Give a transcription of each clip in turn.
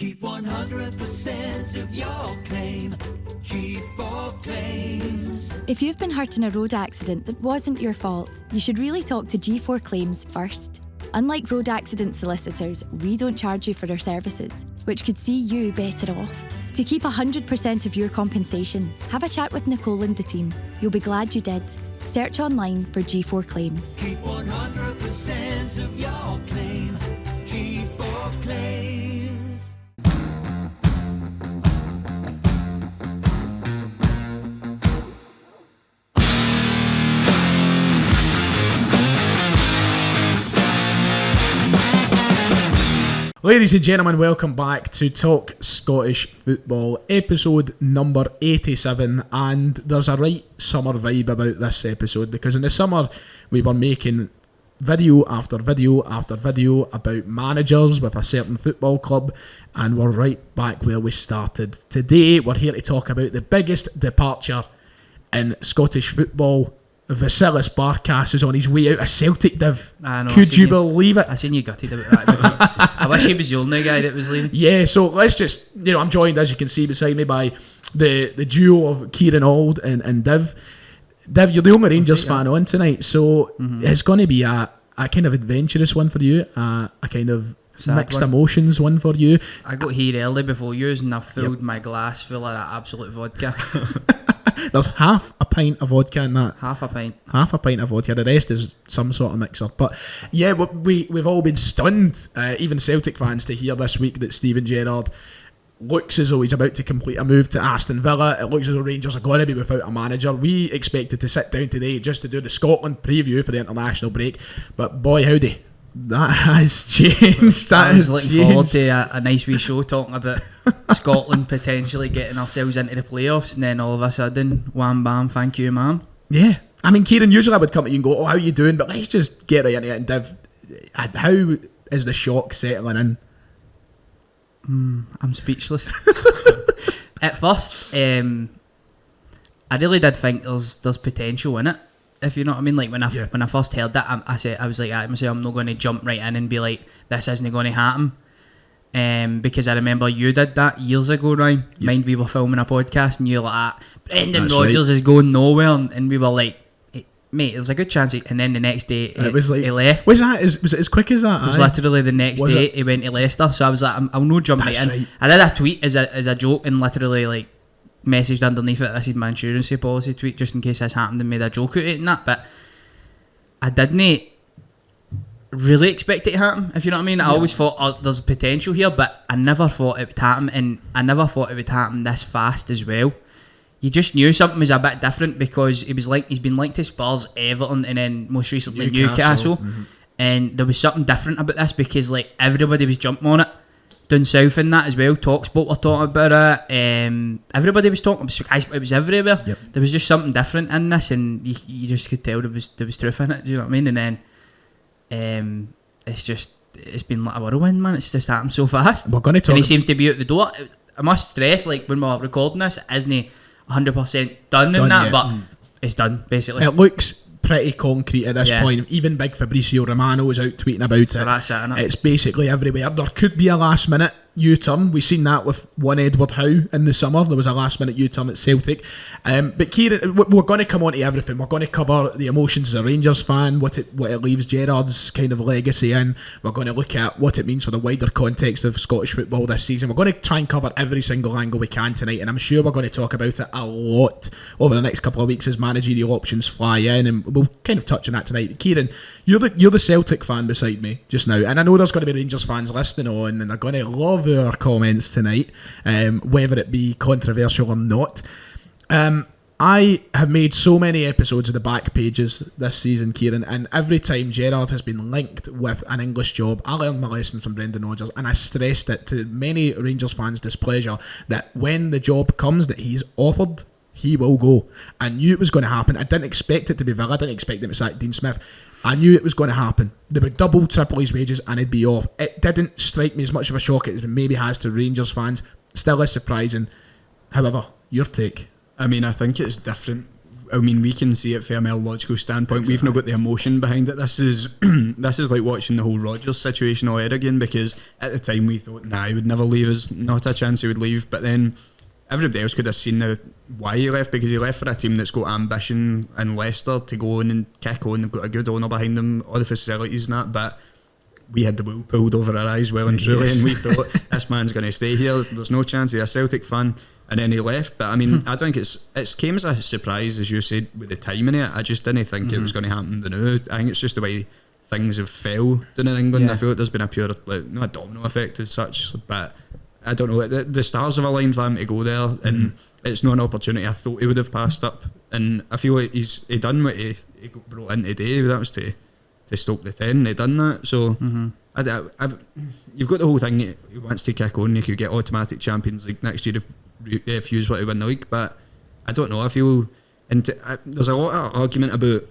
Keep 100% of your claim. G4 Claims. If you've been hurt in a road accident that wasn't your fault, you should really talk to G4 Claims first. Unlike road accident solicitors, we don't charge you for our services, which could see you better off. To keep 100% of your compensation, have a chat with Nicole and the team. You'll be glad you did. Search online for G4 Claims. Keep 100% of your claim. G4 Claims. Ladies and gentlemen, welcome back to Talk Scottish Football, episode number 87, and there's a right summer vibe about this episode because in the summer we were making video after video after video about managers with a certain football club, and we're right back where we started. Today we're here to talk about the biggest departure in Scottish football. Vasilis Barkas is on his way out of Celtic, Div. Could you believe it? I seen you gutted about that. I wish he was the only guy that was leaving. Yeah, so let's just, I'm joined, as you can see beside me, by the duo of Kieran Auld and Div. Div, you're the only Rangers fan on tonight, so it's going to be a kind of adventurous one for you, a kind of mixed emotions one for you. I got here early before yours and I filled my glass full of that absolute vodka. There's half a pint of vodka in that. Half a pint of vodka. The rest is some sort of mixer. But yeah, we've all been stunned, even Celtic fans, to hear this week that Steven Gerrard looks as though he's about to complete a move to Aston Villa. It looks as though Rangers are going to be without a manager. We expected to sit down today just to do the Scotland preview for the international break, but boy howdy, that has changed. I was looking forward to a nice wee show talking about Scotland potentially getting ourselves into the playoffs, and then all of a sudden, wham bam, thank you ma'am. Yeah, I mean, Kieran, usually I would come to you and go, oh, how you doing? But let's just get right into it. And Div, how is the shock settling in? I'm speechless. At first, I really did think there's potential in it, if you know what I mean. Like when I first heard that, I was like, I'm not going to jump right in and be like, this isn't going to happen. Because I remember you did that years ago, Ryan. Yep. Mind, we were filming a podcast and you were like, Brendan Rodgers is going nowhere, and we were like, hey, mate, there's a good chance. And then the next day it was like, he left. Was it as quick as that? It was literally the next day he went to Leicester. So I was like, I'll no jump right in. Right. I did a tweet as a joke and literally like messaged underneath it, this is my insurance policy tweet, just in case this happened, and made a joke out of it and that. But I didn't really expect it to happen, if you know what I mean. I always thought there's potential here, but I never thought it would happen, and I never thought it would happen this fast as well. You just knew something was a bit different because he's been linked to Spurs, Everton, and then most recently Newcastle. And there was something different about this because like everybody was jumping on it down south and that as well. TalkSport were talking about it. Everybody was talking. It was everywhere. Yep. There was just something different in this, and you just could tell there was truth in it. Do you know what I mean? And then it's been like a whirlwind, man. It's just happened so fast. We're going to talk. And he seems to be out the door. I must stress, like when we're recording this, it isn't 100% done in that, but it's done basically. It looks pretty concrete at this point. Even big Fabrizio Romano was out tweeting about it. That's it, innit? It's basically everywhere. There could be a last minute U-turn. We've seen that with one Edward Howe in the summer. There was a last minute U-turn at Celtic. But Kieran, we're going to come on to everything. We're going to cover the emotions as a Rangers fan, what it leaves Gerrard's kind of legacy in. We're going to look at what it means for the wider context of Scottish football this season. We're going to try and cover every single angle we can tonight, and I'm sure we're going to talk about it a lot over the next couple of weeks as managerial options fly in, and we'll kind of touch on that tonight. But Kieran, you're the Celtic fan beside me just now, and I know there's going to be Rangers fans listening on, and they're going to love our comments tonight, whether it be controversial or not. I have made so many episodes of the back pages this season, Kieran, and every time Gerrard has been linked with an English job, I learned my lesson from Brendan Rodgers, and I stressed it to many Rangers fans' displeasure that when the job comes that he's offered, he will go. I knew it was going to happen. I didn't expect it to be Villa. I didn't expect him to sack Dean Smith. I knew it was going to happen. They would double, triple his wages and he'd be off. It didn't strike me as much of a shock as it maybe has to Rangers fans. Still is surprising. However, your take? I mean, I think it's different I mean, we can see it from a logical standpoint. Exactly. We've not got the emotion behind it. This is this is like watching the whole Rodgers situation all over again, because at the time we thought, nah, he would never leave us, not a chance he would leave. But then everybody else could have seen why he left, because he left for a team that's got ambition in Leicester to go on and kick on. They've got a good owner behind them, all the facilities and that, but we had the wool pulled over our eyes well and truly, and we thought, this man's going to stay here, there's no chance. He's a Celtic fan. And then he left. But I mean, I think it's came as a surprise, as you said, with the timing of it. I just didn't think it was going to happen now. I think it's just the way things have fell down in England. Yeah. I feel like there's been a pure, not a domino effect as such, but I don't know, the stars have aligned for him to go there, and it's not an opportunity I thought he would have passed up. And I feel like he done what he got brought in today. That was to stoke the 10. He done that. So you've got the whole thing. He wants to kick on. You could get automatic Champions League next year if you want to win the league. But I don't know. I feel there's a lot of argument about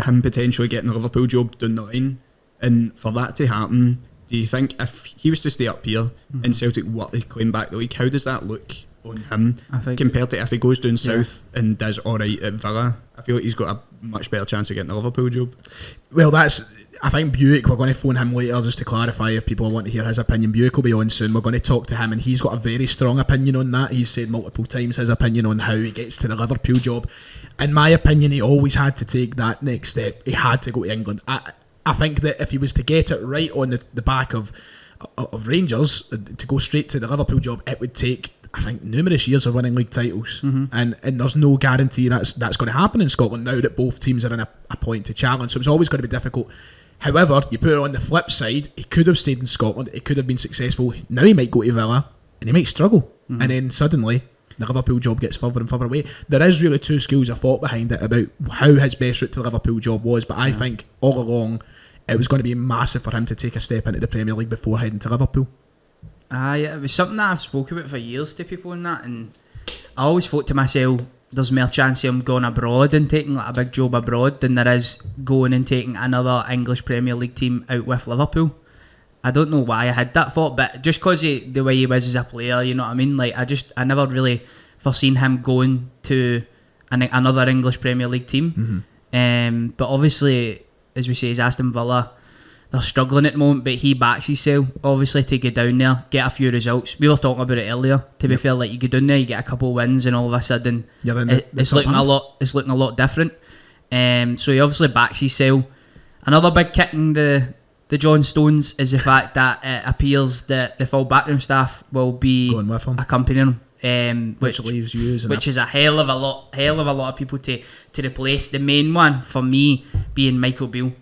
him potentially getting the Liverpool job down the line, and for that to happen, do you think if he was to stay up here and Celtic were to claim back the league, how does that look on him compared to if he goes down south and does alright at Villa? I feel like he's got a much better chance of getting the Liverpool job. Well, I think Buick, we're going to phone him later just to clarify if people want to hear his opinion. Buick will be on soon. We're going to talk to him, and he's got a very strong opinion on that. He's said multiple times his opinion on how he gets to the Liverpool job. In my opinion, he always had to take that next step. He had to go to England. I think that if he was to get it right on the back of Rangers, to go straight to the Liverpool job, it would take, I think, numerous years of winning league titles, and there's no guarantee that's going to happen in Scotland now that both teams are in a point to challenge. So it's always going to be difficult. However, you put it on the flip side, he could have stayed in Scotland, he could have been successful. Now he might go to Villa and he might struggle, and then suddenly the Liverpool job gets further and further away. There is really two schools of thought behind it about how his best route to the Liverpool job was, but I think all along it was going to be massive for him to take a step into the Premier League before heading to Liverpool. It was something that I've spoken about for years to people and that, and I always thought to myself, there's more chance of him going abroad and taking like a big job abroad than there is going and taking another English Premier League team out with Liverpool. I don't know why I had that thought, but just because the way he was as a player, you know what I mean? Like I never really foreseen him going to another English Premier League team. But obviously, as we say, is Aston Villa. They're struggling at the moment, but he backs himself, obviously, to go down there, get a few results. We were talking about it earlier. To be fair, like you go down there, you get a couple of wins, and all of a sudden, it's looking a lot different. So he obviously backs himself. Another big kick in the John Stones is the fact that it appears that the full backroom staff will be accompanying him. Which leaves you, which is a hell of a lot of people to replace. The main one for me being Michael Beale.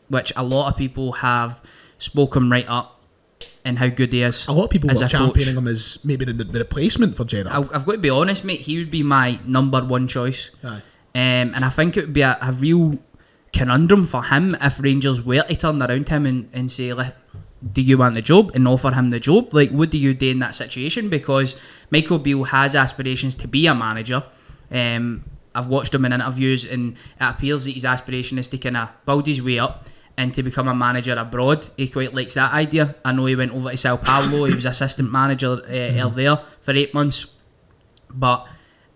Which a lot of people have spoken right up and how good he is. A lot of people are championing him as maybe the replacement for Gerrard. I've got to be honest, mate, he would be my number one choice. And I think it would be a real conundrum for him if Rangers were to turn around him and say, do you want the job, and offer him the job? Like, what do you do in that situation? Because Michael Beale has aspirations to be a manager. I've watched him in interviews, and it appears that his aspiration is to kind of build his way up and to become a manager abroad. He quite likes that idea. I know he went over to Sao Paulo. He was assistant manager there for 8 months. But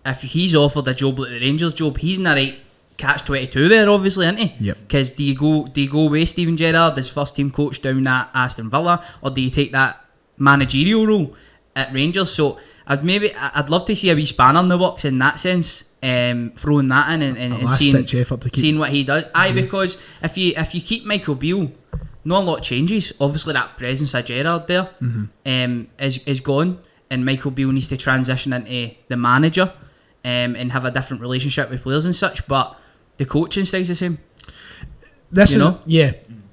if he's offered a job like the Rangers job, he's in the right catch-22 there, obviously, isn't he? Yep. Because do you go with Steven Gerrard as first team coach down at Aston Villa, or do you take that managerial role at Rangers? So I'd love to see a wee spanner in the works in that sense. Throwing that in and seeing what he does. Because if you keep Michael Beale, not a lot changes. Obviously that presence of Gerrard there is gone, and Michael Beale needs to transition into the manager and have a different relationship with players and such, but the coaching style's the same.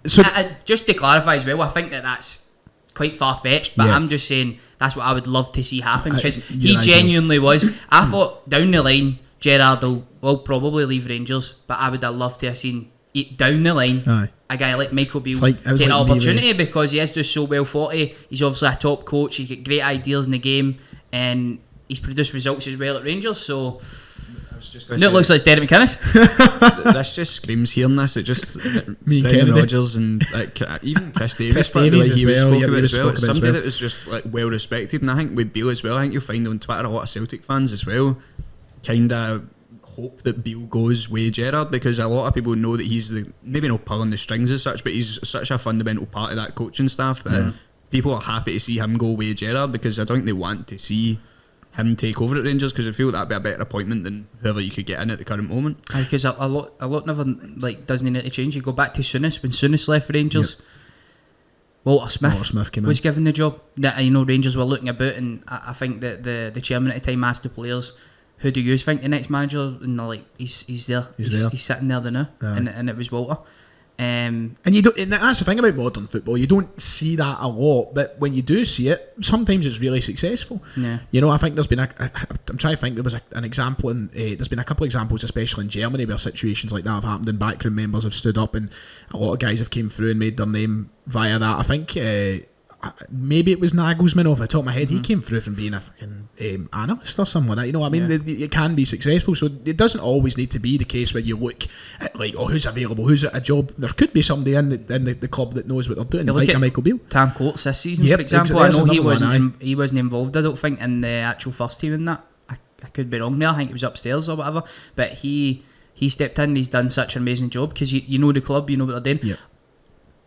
So just to clarify as well, I think that's quite far-fetched, but I'm just saying that's what I would love to see happen, because he genuinely was. I thought down the line Gerrard will probably leave Rangers, but I would have loved to have seen down the line a guy like Michael Beale take an opportunity, because he is just so well thought of. He's obviously a top coach, he's got great ideas in the game, and he's produced results as well at Rangers. So it looks like Derek McInnes. This just screams hearing this. It just Brendan Rodgers and even Chris Davies he was spoke about as well. Somebody that was just well respected, and I think with Beale as well, I think you'll find on Twitter a lot of Celtic fans as well kind of hope that Beale goes with Gerrard, because a lot of people know that he's maybe not pulling the strings as such, but he's such a fundamental part of that coaching staff that people are happy to see him go with Gerrard, because I don't think they want to see him take over at Rangers, because I feel that'd be a better appointment than whoever you could get in at the current moment. Because a lot never doesn't need to change. You go back to Souness, when Souness left for Rangers. Walter Smith was given the job. Rangers were looking about, and I think that the chairman at the time asked the players, "Who do you think the next manager?" And they're like, "He's there. He's sitting there now." And it was Walter. And you don't. And that's the thing about modern football. You don't see that a lot, but when you do see it, sometimes it's really successful. Yeah. I think there's been I'm trying to think. There was an example, and there's been a couple of examples, especially in Germany, where situations like that have happened, and backroom members have stood up, and a lot of guys have came through and made their name via that. I think maybe it was Nagelsmann off the top of my head. He came through from being a fucking analyst or something like that. It can be successful, so it doesn't always need to be the case where you look at who's available, who's at a job. There could be somebody in the club that knows what they're doing, like a Michael Beale. Tam Coates this season, for example. I know he wasn't involved, I don't think, in the actual first team in that. I could be wrong there. I think it was upstairs or whatever, but he stepped in. He's done such an amazing job, because you know the club, you know what they're doing.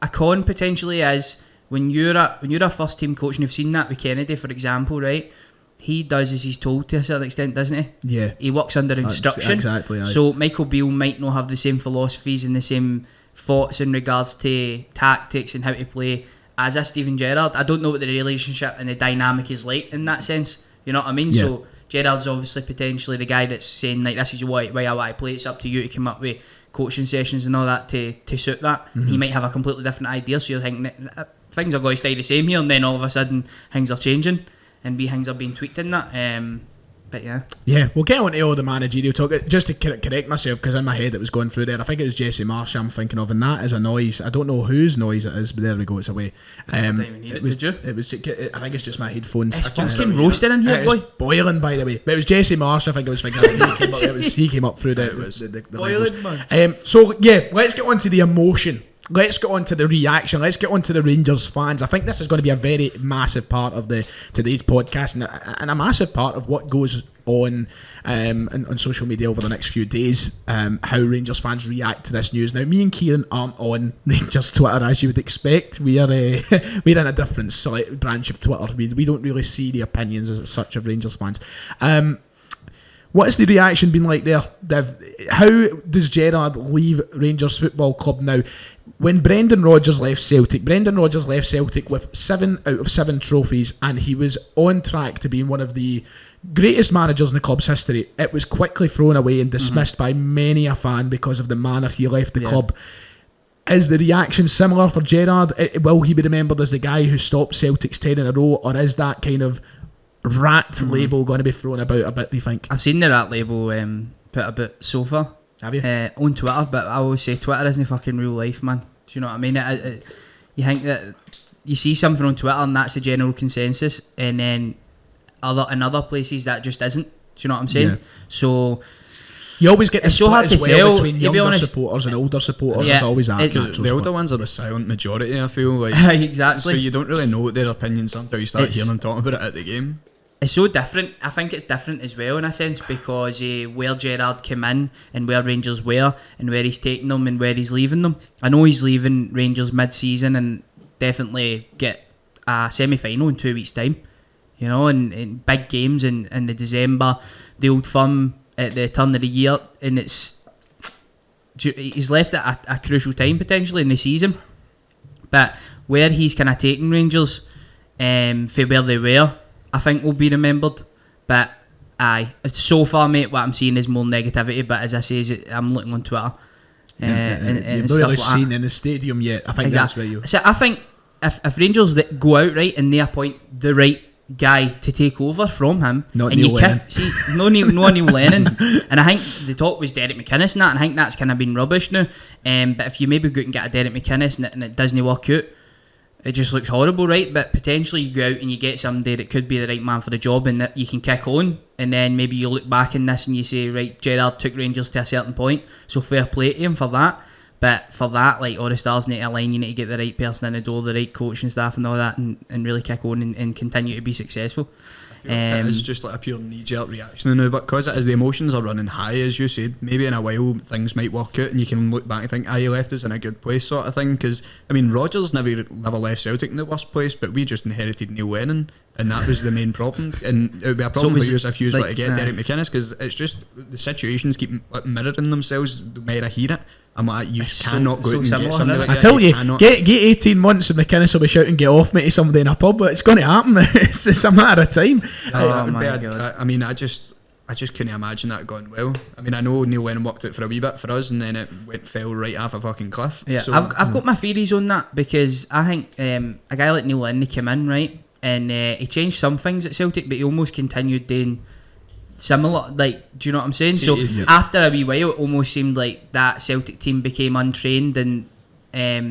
A con potentially is when you're a first team coach, and you've seen that with Kennedy, for example, right? He does as he's told to a certain extent, doesn't he? Yeah. He works under instruction. Exactly. Aye. So Michael Beale might not have the same philosophies and the same thoughts in regards to tactics and how to play as a Steven Gerrard. I don't know what the relationship and the dynamic is like in that sense. You know what I mean? Yeah. So Gerrard's obviously potentially the guy that's saying, like, this is why I want to play. It's up to you to come up with coaching sessions and all that to suit that. He might have a completely different idea, so you're thinking that things are going to stay the same here, and then all of a sudden things are changing and things are being tweaked in that. But yeah, we'll get on to all the managerial talk. Just to correct myself, because in my head it was going through there, I think it was Jesse Marsh I'm thinking of, and that is a noise. I don't know whose noise it is, but there we go, it's away. Did you? I think it's just my headphones. It's fucking roasting in here, boy. It's boiling, by the way. But it was Jesse Marsh, I think I was thinking of. He came up through the boiling, man. So yeah, let's get on to the emotion. Let's get on to the reaction. Let's get on to the Rangers fans. I think this is going to be a very massive part of today's podcast, and a massive part of what goes on social media over the next few days. How Rangers fans react to this news. Now, me and Kieran aren't on Rangers Twitter, as you would expect. We're in a different branch of Twitter. We don't really see the opinions as such of Rangers fans. What has the reaction been like there, Dev? How does Gerrard leave Rangers Football Club now? When Brendan Rodgers left Celtic with 7 out of 7 trophies, and he was on track to being one of the greatest managers in the club's history. It was quickly thrown away and dismissed by many a fan because of the manner he left the club. Is the reaction similar for Gerrard? Will he be remembered as the guy who stopped Celtic's 10 in a row, or is that kind of rat label going to be thrown about a bit, do you think? I've seen the rat label put about so far. Have you? On Twitter, but I always say Twitter isn't fucking real life, man. Do you know what I mean? You think that you see something on Twitter and that's the general consensus, and then in other places that just isn't. Do you know what I'm saying? Yeah. So you always get the split as well between younger honest, supporters and older supporters. There's always that. The older ones are the silent majority, I feel like. Exactly. So you don't really know what their opinions are until you start hearing them talking about it at the game. It's so different. I think it's different as well in a sense, because where Gerrard came in and where Rangers were and where he's taking them and where he's leaving them. I know he's leaving Rangers mid-season and definitely get a semi-final in 2 weeks' time. You know, and big games in the December, the Old Firm at the turn of the year, and he's left at a crucial time potentially in the season. But where he's kind of taking Rangers for where they were, I think will be remembered. But so far, mate, what I'm seeing is more negativity. But as I say, I'm looking on Twitter. And you've not really seen in the stadium yet. I think that's where you. So I think if Rangers go out right and they appoint the right guy to take over from him, not Neil Lennon. No Neil Lennon, and I think the talk was Derek McInnes and that, and I think that's kind of been rubbish now. But if you maybe go out and get a Derek McInnes and it doesn't work out, it just looks horrible, right? But potentially you go out and you get somebody that could be the right man for the job and that you can kick on, and then maybe you look back in this and you say, right, Gerrard took Rangers to a certain point, so fair play to him for that. But for that, like, all the stars need to align. You need to get the right person in the door, the right coaching staff and all that, and really kick on and continue to be successful. It is just like a pure knee-jerk reaction now, but because it is, the emotions are running high, as you said, maybe in a while things might work out and you can look back and think, he left us in a good place, sort of thing. Because I mean, Rodgers never left Celtic in the worst place, but we just inherited Neil Lennon, and that was the main problem. And it would be a problem for you if you were to get Derek McInnes, because it's just the situations keep mirroring themselves the more I hear it. I'm like, you cannot go out and get somebody like that. I tell you, get 18 months and McInnes will be shouting get off me to somebody in a pub, but it's going to happen. It's a matter of time. I mean, I just couldn't imagine that going well. I mean, I know Neil Lennon worked out for a wee bit for us, and then it fell right off a fucking cliff. Yeah, so, I've got my theories on that, because I think a guy like Neil Lennon, he came in, right, and he changed some things at Celtic, but he almost continued doing similar, like, do you know what I'm saying? So after a wee while, it almost seemed like that Celtic team became untrained in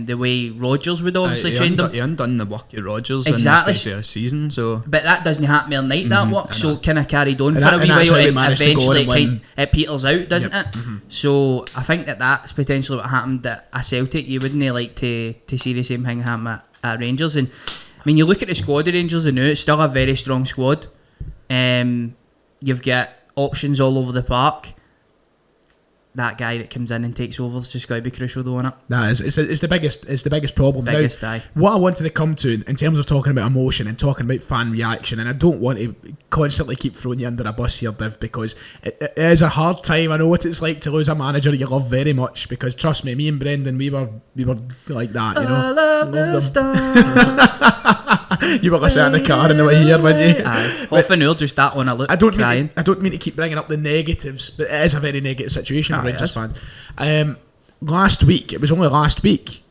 the way Rodgers would obviously train them. He undone the work of Rodgers exactly. in the space of a season, so. But that doesn't happen overnight, that work, so kind of carried on for a wee while, and eventually it peters out, doesn't it? So I think that's potentially what happened at Celtic. You wouldn't like to see the same thing happen at Rangers. And I mean, you look at the squad of Rangers now, it's still a very strong squad. You've got options all over the park. That guy that comes in and takes over has just got to be crucial, though, innit? Nah, it's the biggest problem. Biggest, now, what I wanted to come to in terms of talking about emotion and talking about fan reaction, and I don't want to constantly keep throwing you under a bus here, Div, because it is a hard time. I know what it's like to lose a manager you love very much, because trust me, me and Brendan, we were like that, you know. I love the stars. You were listening in the car on the way here, weren't you? Aye. Half an hour just that one. I don't mean to keep bringing up the negatives, but it is a very negative situation for Rangers fans. Last week, it was only last week,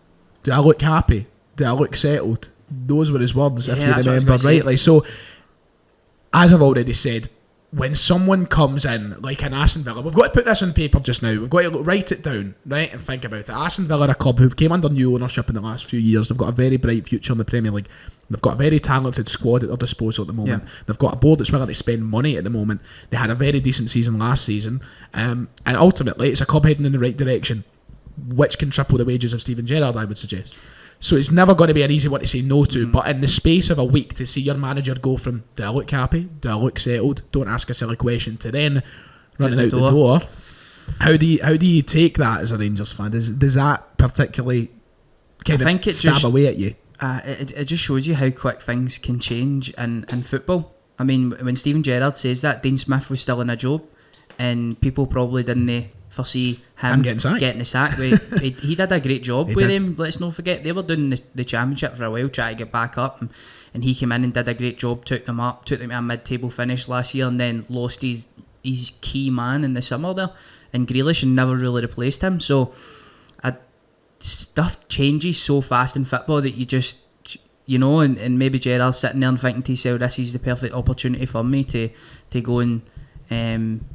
do I look happy? Do I look settled? Those were his words, if you remember rightly. So, as I've already said, when someone comes in, like an Aston Villa, we've got to put this on paper just now. We've got to write it down, right, and think about it. Aston Villa are a club who came under new ownership in the last few years. They've got a very bright future in the Premier League. They've got a very talented squad at their disposal at the moment. Yeah. They've got a board that's willing to spend money at the moment. They had a very decent season last season. And ultimately, it's a club heading in the right direction, which can triple the wages of Steven Gerrard, I would suggest. So it's never going to be an easy one to say no to, but in the space of a week to see your manager go from, do I look happy? Do I look settled? Don't ask a silly question, to then running out the door. How do you take that as a Rangers fan? Does that particularly kind of stab away at you? It just shows you how quick things can change in football. I mean, when Steven Gerrard says that, Dean Smith was still in a job, and people probably didn't foresee him getting the sack. He did a great job with him. Let's not forget, they were doing the championship for a while, trying to get back up, and he came in and did a great job, took them to a mid-table finish last year, and then lost his key man in the summer there, and Grealish, and never really replaced him. So stuff changes so fast in football that you just, you know, and maybe Gerrard's sitting there and thinking to himself, this is the perfect opportunity for me to go and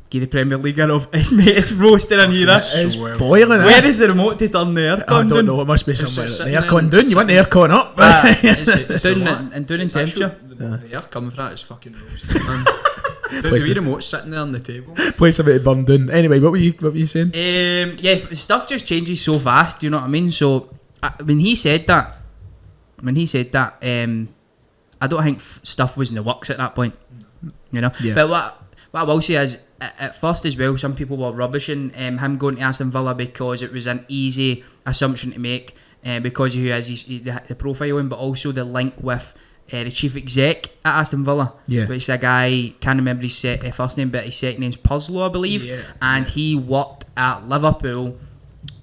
give the Premier League a rub. It's roasting in here. It's boiling. Where is the remote to turn the aircon down? I don't know, it must be somewhere. The aircon down, you want the aircon up? Down in temperature. The air coming from that is fucking roasting, man. The remote's sitting there on the table. Place a bit of burn down. Anyway, what were you saying? Yeah, stuff just changes so fast, you know what I mean? So when he said that, I don't think stuff was in the works at that point, you know. Yeah. But what I will say is, at first as well, some people were rubbishing him going to Aston Villa because it was an easy assumption to make, because of who is the profile, but also the link with the chief exec at Aston Villa, which is a guy, can't remember his first name, but his second name's Puzzlo, I believe, and he worked at Liverpool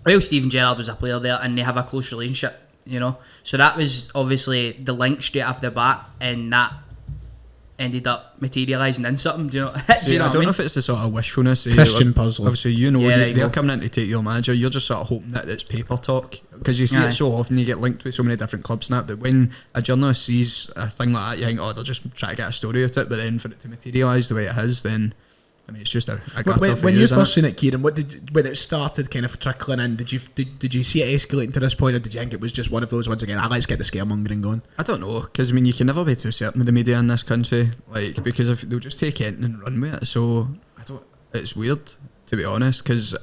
while Steven Gerrard was a player there, and they have a close relationship, you know. So that was obviously the link straight off the bat, and that ended up materialising in something. Do you know? See, I don't know if it's the sort of wishfulness. Christian Puzzle. Obviously, you know, they're coming in to take your manager. You're just sort of hoping that it's paper talk, because you see it so often. You get linked with so many different clubs now. But when a journalist sees a thing like that, you think, oh, they're just trying to get a story out of it. But then for it to materialise the way it has, then I mean, it's just a gutter for when you first seen it, Kieran, when it started kind of trickling in, did you see it escalating to this point, or did you think it was just one of those ones again? Let's get the scaremongering going. I don't know, because I mean, you can never be too certain with the media in this country, like, because if they'll just take it and run with it. So it's weird, to be honest, because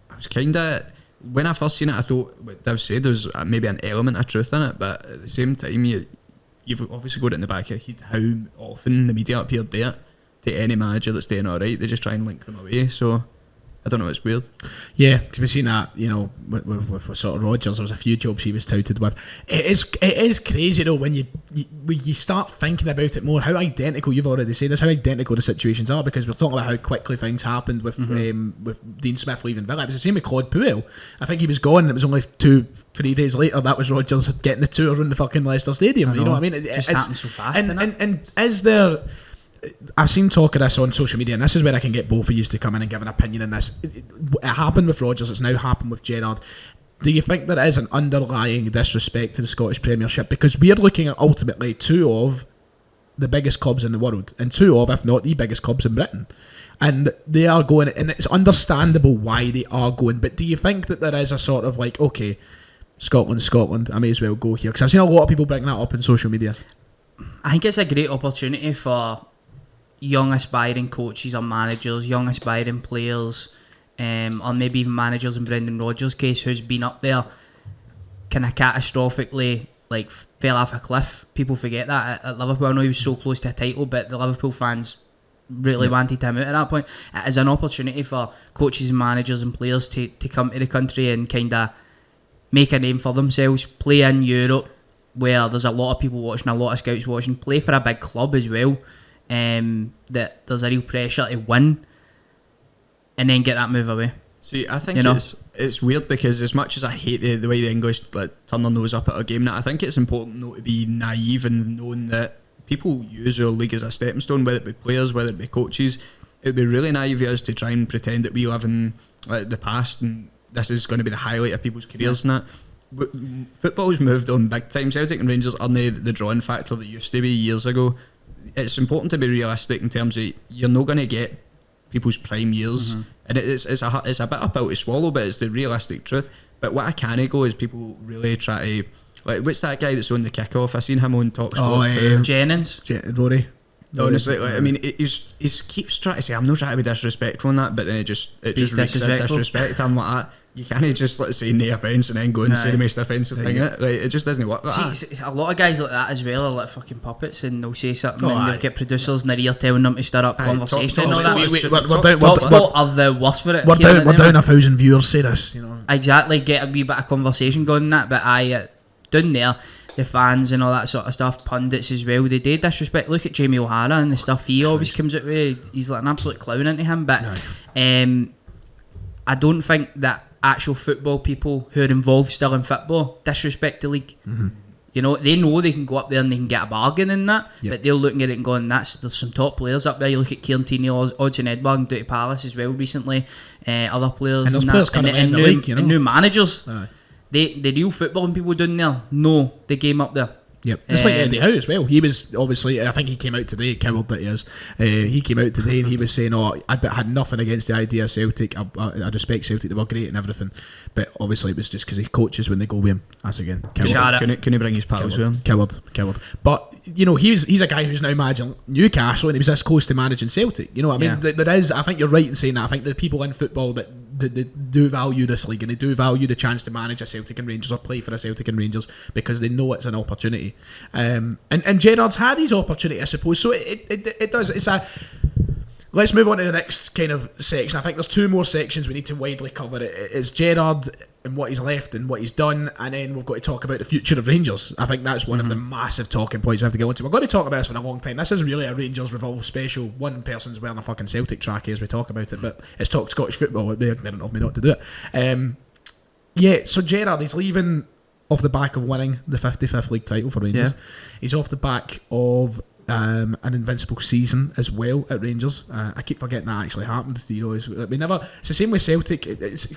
I was kind of when I first seen it, I thought what Div said there's maybe an element of truth in it, but at the same time, you've obviously got it in the back of your head how often the media up here do it to any manager that's doing all right. They just try and link them away. So I don't know, it's weird. Yeah, because we've seen that, you know, with sort of Rodgers. There was a few jobs he was touted with. It is crazy though when you start thinking about it more. How identical, you've already said this, how identical the situations are, because we're talking about how quickly things happened with Dean Smith leaving Villa. It was the same with Claude Puel. I think he was gone. And it was only 2-3 days later that was Rodgers getting the tour around the fucking Leicester Stadium. You know what I mean? It just happened so fast. And is there? I've seen talk of this on social media, and this is where I can get both of you to come in and give an opinion on this. It happened with Rodgers, it's now happened with Gerrard. Do you think there is an underlying disrespect to the Scottish Premiership? Because we're looking at ultimately two of the biggest clubs in the world, and two of, if not the biggest clubs in Britain. And they are going, and it's understandable why they are going, but do you think that there is a sort of like, okay, Scotland, I may as well go here? Because I've seen a lot of people bring that up on social media. I think it's a great opportunity for young aspiring coaches or managers, young aspiring players, or maybe even managers in Brendan Rodgers' case, who's been up there kind of catastrophically like fell off a cliff. People forget that at Liverpool. I know he was so close to a title, but the Liverpool fans really wanted him out at that point. It is an opportunity for coaches and managers and players to come to the country and kind of make a name for themselves, play in Europe where there's a lot of people watching, a lot of scouts watching, play for a big club as well. That there's a real pressure to win and then get that move away. See, I think it's weird because as much as I hate the way the English turn their nose up at a game, that I think it's important not to be naive and knowing that people use our league as a stepping stone, whether it be players, whether it be coaches. It would be really naive of us to try and pretend that we live in the past and this is going to be the highlight of people's careers and that. But football's moved on big time. Celtic and Rangers aren't the drawing factor that used to be years ago. It's important to be realistic in terms of you're not going to get people's prime years, and it's a bit of a pill to swallow, but it's the realistic truth. But what I can't go is people really try to, like, what's that guy that's on the kickoff? I seen him on TalkSport too. Jennings, Rory. Honestly, like, I mean, he keeps trying to say I'm not trying to be disrespectful on that, but then it just reeks of disrespect. I'm like that. You can't just say no offence and then go and say the most offensive thing. Like, it just doesn't work like that. See, a lot of guys like that as well are like fucking puppets, and they'll say something and they'll get producers in their ear telling them to stir up conversation and all that. TalkSport are the worst for it. We're down 1,000 viewers say this, you know. Exactly, get a wee bit of conversation going in that, but down there, the fans and all that sort of stuff, pundits as well, they do disrespect. Look at Jamie O'Hara and the stuff he always comes out with. He's like an absolute clown into him, but I don't think that actual football people who are involved still in football disrespect the league. You know, they know they can go up there and they can get a bargain in that, but they're looking at it and going, there's some top players up there. You look at Kieran Tierney, Odsonne Edouard, Doughty Palace as well recently, other players, and those players coming in the league, you know, and new managers. The real footballing people down there know the game up there. Yep, it's like Eddie Howe as well. He was obviously, I think he came out today, coward that he is. He came out today and he was saying, I had nothing against the idea of Celtic. I respect Celtic, they were great and everything. But obviously it was just because he coaches when they go with him. That's again, coward. Can he bring his pals with him? Coward. But, you know, he's a guy who's now managing Newcastle and he was this close to managing Celtic. You know what I mean? There is, I think you're right in saying that. I think the people in football that do value this league and they do value the chance to manage a Celtic and Rangers or play for a Celtic and Rangers because they know it's an opportunity. And Gerrard's had his opportunity, I suppose. So it does. Let's move on to the next kind of section. I think there's two more sections we need to widely cover. It's Gerrard and what he's left and what he's done, and then we've got to talk about the future of Rangers. I think that's one of the massive talking points we have to get onto. We're going to talk about this for a long time. This is really a Rangers Revolve special. One person's wearing a fucking Celtic track as we talk about it, but it's talk Scottish football. It'd be ignorant of me not to do it. So Gerrard, he's leaving off the back of winning the 55th league title for Rangers. He's off the back of an invincible season as well at Rangers. I keep forgetting that actually happened. You know, it's the same with Celtic.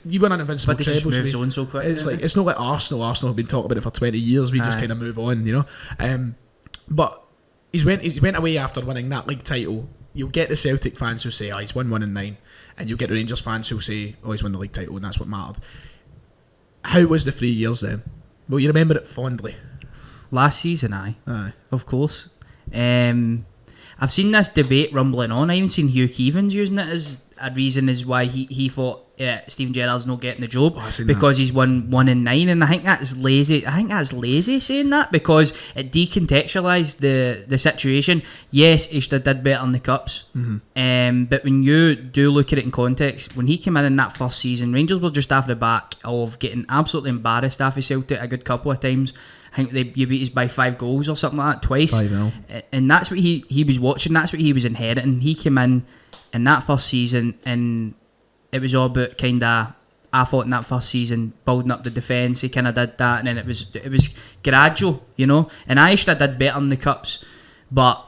You win an invincible treble. So quick, it's not like Arsenal. Arsenal have been talking about it for 20 years. We just kind of move on, you know. But he went away after winning that league title. You'll get the Celtic fans who say, he's won 1 and 9, and you'll get the Rangers fans who say, he's won the league title, and that's what mattered. How was the 3 years then? Well, you remember it fondly. Last season, aye. Of course. I I've seen this debate rumbling on. I even seen Hugh Keevans using it as a reason as why he thought Steven Gerrard's not getting the job because he's won 1 in 9, and I think that's lazy. I think that's lazy saying that because it decontextualised the situation. Yes, he did better in the cups, but when you do look at it in context, when he came in that first season, Rangers were just off the back of getting absolutely embarrassed off of Celtic a good couple of times. I think you beat us by 5 goals or something like that twice, 5-0. And that's what he was watching. That's what he was inheriting. He came in that first season, and it was all about kind of, I thought in that first season, building up the defence. He kind of did that, and then it was gradual, you know. And I did better in the cups, but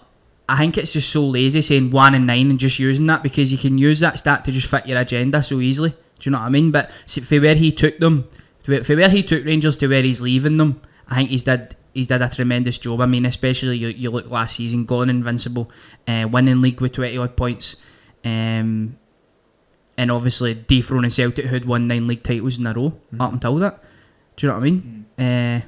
I think it's just so lazy saying 1 in 9 and just using that, because you can use that stat to just fit your agenda so easily. Do you know what I mean? But for where he took them, for where he took Rangers to where he's leaving them, I think he's did a tremendous job. I mean, especially you look last season, gone invincible, winning league with 20 odd points. And obviously dethroning Celtic, who'd won 9 league titles in a row up until that. Do you know what I mean?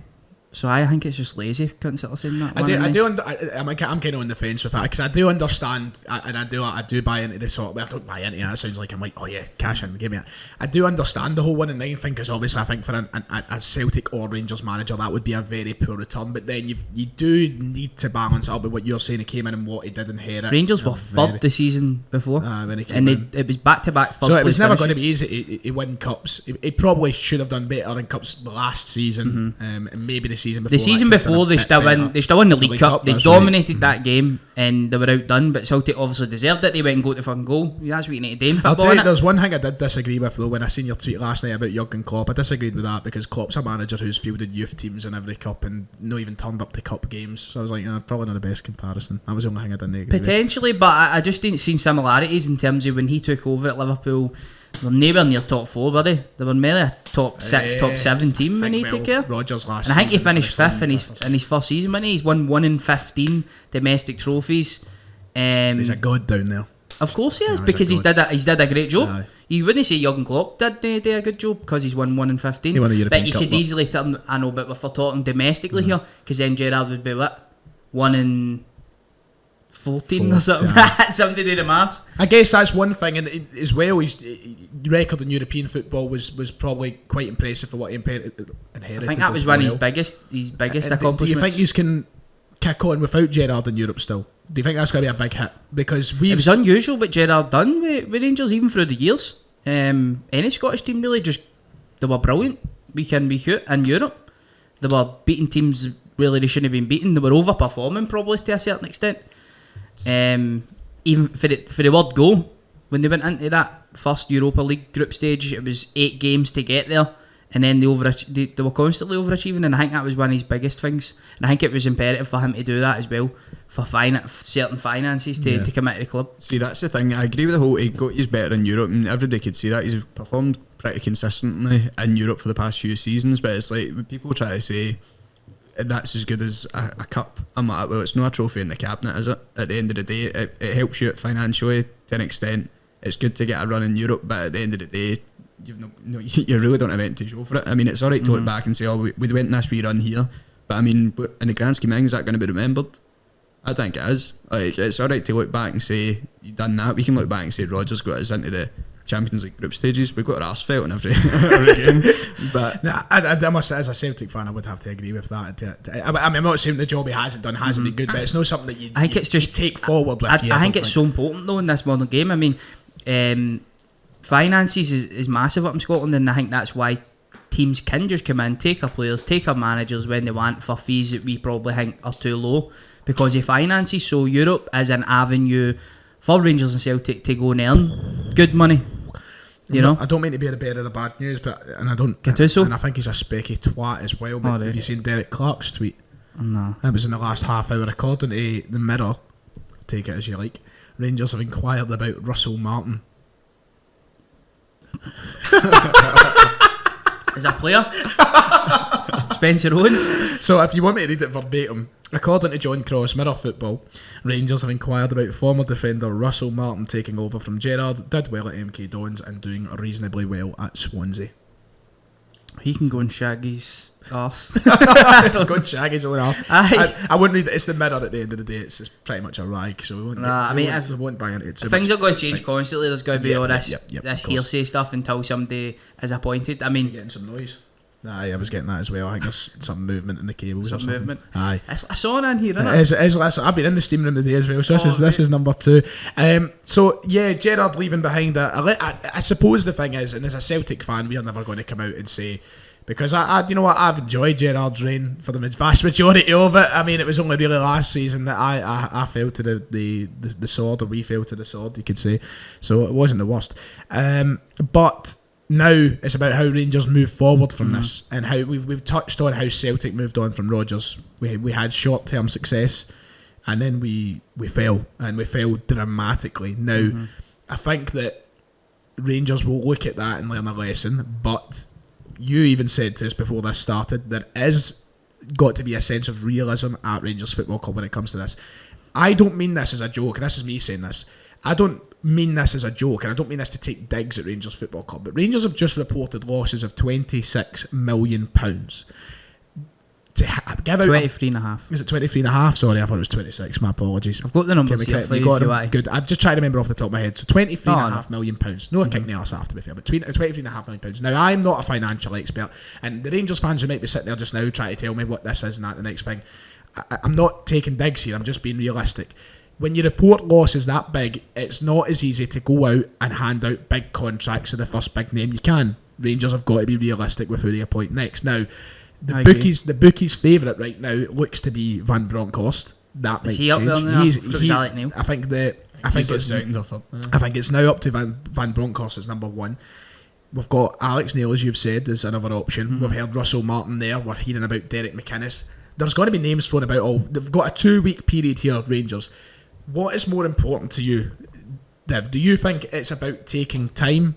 So I think it's just lazy consider saying that. I'm kind of on the fence with that, because I do understand, and I do buy into this sort of, I don't buy into it. It sounds like I'm like, oh yeah, cash in, give me it. I do understand the whole 1 in 9 thing, because obviously I think for a Celtic or Rangers manager that would be a very poor return. But then you do need to balance it up with what you're saying. He came in and what he did inherit. Rangers were third the season before, when he came in. It was back to back. So it was never going to be easy to win cups. He probably should have done better in cups last season, and maybe the season before. The season before they still won the League Cup. They dominated that game and they were outdone. But Celtic obviously deserved it. They went and got the fucking goal. That's what you need to do in football. I'll tell you, there's one thing I did disagree with though. When I seen your tweet last night about Jurgen Klopp, I disagreed with that, because Klopp's a manager who's fielded youth teams in every cup and not even turned up to cup games. So I was like, probably not the best comparison. That was the only thing I didn't agree potentially, but I just didn't see similarities in terms of when he took over at Liverpool. They were nowhere near top 4, were they? They were merely a top 6, top 7 team when he took care. Rodgers last and I think he season finished 5th in his first season, when he's won 1 in 15 domestic trophies. He's a god down there. Of course he is, because he's did a great job. Aye. You wouldn't say Jurgen Klopp did a good job because he's won 1 in 15. He won a European but you Cup, could easily turn. I know, but if we're talking domestically here, because then Gerrard would be what, 1 in 14 or something. Something to do the maths. I guess that's one thing, and as well, his record in European football was probably quite impressive for what he inherited. I think that was one of his biggest accomplishments. Do you think you can kick on without Gerrard in Europe still? Do you think that's going to be a big hit? Because it was unusual what Gerrard done with Rangers, even through the years. Any Scottish team really, they were brilliant week in, week out in Europe. They were beating teams really they shouldn't have been beaten. They were overperforming probably to a certain extent. Even for the word go, when they went into that first Europa League group stage, it was 8 games to get there, and then they were constantly overachieving, and I think that was one of his biggest things, and I think it was imperative for him to do that as well, for certain finances to come out of the club. See, that's the thing, I agree with the whole, he got his better in Europe, and everybody could see that. He's performed pretty consistently in Europe for the past few seasons, but it's like, when people try to say that's as good as a cup, I'm like, well, it's not a trophy in the cabinet, is it? At the end of the day, it helps you out financially to an extent. It's good to get a run in Europe, but at the end of the day, you really don't have anything to show for it. I mean, it's alright to look back and say, oh, we went in this wee run here, but I mean, in the grand scheme of things, is that going to be remembered? I think it is. Like, it's alright to look back and say, you've done that. We can look back and say, Rodgers got us into the Champions League group stages. We've got our arse felt in every game. But I must say, as a Celtic fan, I would have to agree with that. I mean, I'm not saying the job he hasn't done hasn't been good, but it's not something that you take forward with you. I think it's so important though in this modern game. I mean, finances is massive up in Scotland, and I think that's why teams can just come in, take our players, take our managers when they want for fees that we probably think are too low because of finances. So Europe is an avenue for Rangers and Celtic to go and earn good money. You know, I don't mean to be the bearer of bad news, but and I think he's a specky twat as well. But have you seen Derek Clark's tweet? No. It was in the last half hour, according to the Mirror. Take it as you like. Rangers have inquired about Russell Martin. Is that player? Spencer Owen. So if you want me to read it verbatim, according to John Cross, Mirror Football, Rangers have inquired about former defender Russell Martin taking over from Gerrard, did well at MK Dons and doing reasonably well at Swansea. He can go and shag his arse. Go and shag his own arse. Aye. I wouldn't read it. It's the mirror at the end of the day. It's just pretty much a rag, so we won't. Nah, we won't buy into it too things much. are going to change constantly. There's going to be all this of this course. hearsay stuff until somebody is appointed. I mean, Getting some noise. Aye, I was getting that as well. I think there's some movement in the cables. Some or something. movement. Aye. I saw it in here, It innit? is, listen, I've been in the steam room today as well, so this is number 2. So yeah, Gerrard leaving behind I suppose the thing is, and as a Celtic fan, we are never going to come out and say, because I you know what, I've enjoyed Gerrard's reign for the vast majority of it. I mean, it was only really last season that I fell to the sword, or we fell to the sword, you could say. So it wasn't the worst. But now it's about how Rangers move forward from this, and how we've touched on how Celtic moved on from Rodgers. We had short term success, and then we fell, and we fell dramatically. Now I think that Rangers will look at that and learn a lesson, but you even said to us before this started, there is got to be a sense of realism at Rangers Football Club when it comes to this. I don't mean this as a joke, and this is me saying this. I don't mean this as a joke, and I don't mean this to take digs at Rangers Football Club, but Rangers have just reported losses of £26 million. To give out 23.5. Is it 23.5? Sorry, I thought it was 26. My apologies. I've got the numbers here for you. got if you them? like. Good. I'm just trying to remember off the top of my head. So £23.5 No. million. No, a kick in the arse, to be fair, but £23.5 million. Now, I'm not a financial expert, and the Rangers fans who might be sitting there just now trying to tell me what this is and that the next thing, I'm not taking digs here. I'm just being realistic. When you report losses that big, it's not as easy to go out and hand out big contracts to the first big name you can. Rangers have got to be realistic with who they appoint next. Now, the bookies' favourite right now looks to be Van Bronckhorst. That might Is he up change. there now? It was Alec Neil. I think it's second or third. I think it's now up to Van Bronckhorst as number 1. We've got Alex Neil, as you've said, as another option. We've heard Russell Martin there. We're hearing about Derek McInnes. There's going to be names thrown about. They've got a 2-week period here, Rangers. What is more important to you, Dev? Do you think it's about taking time,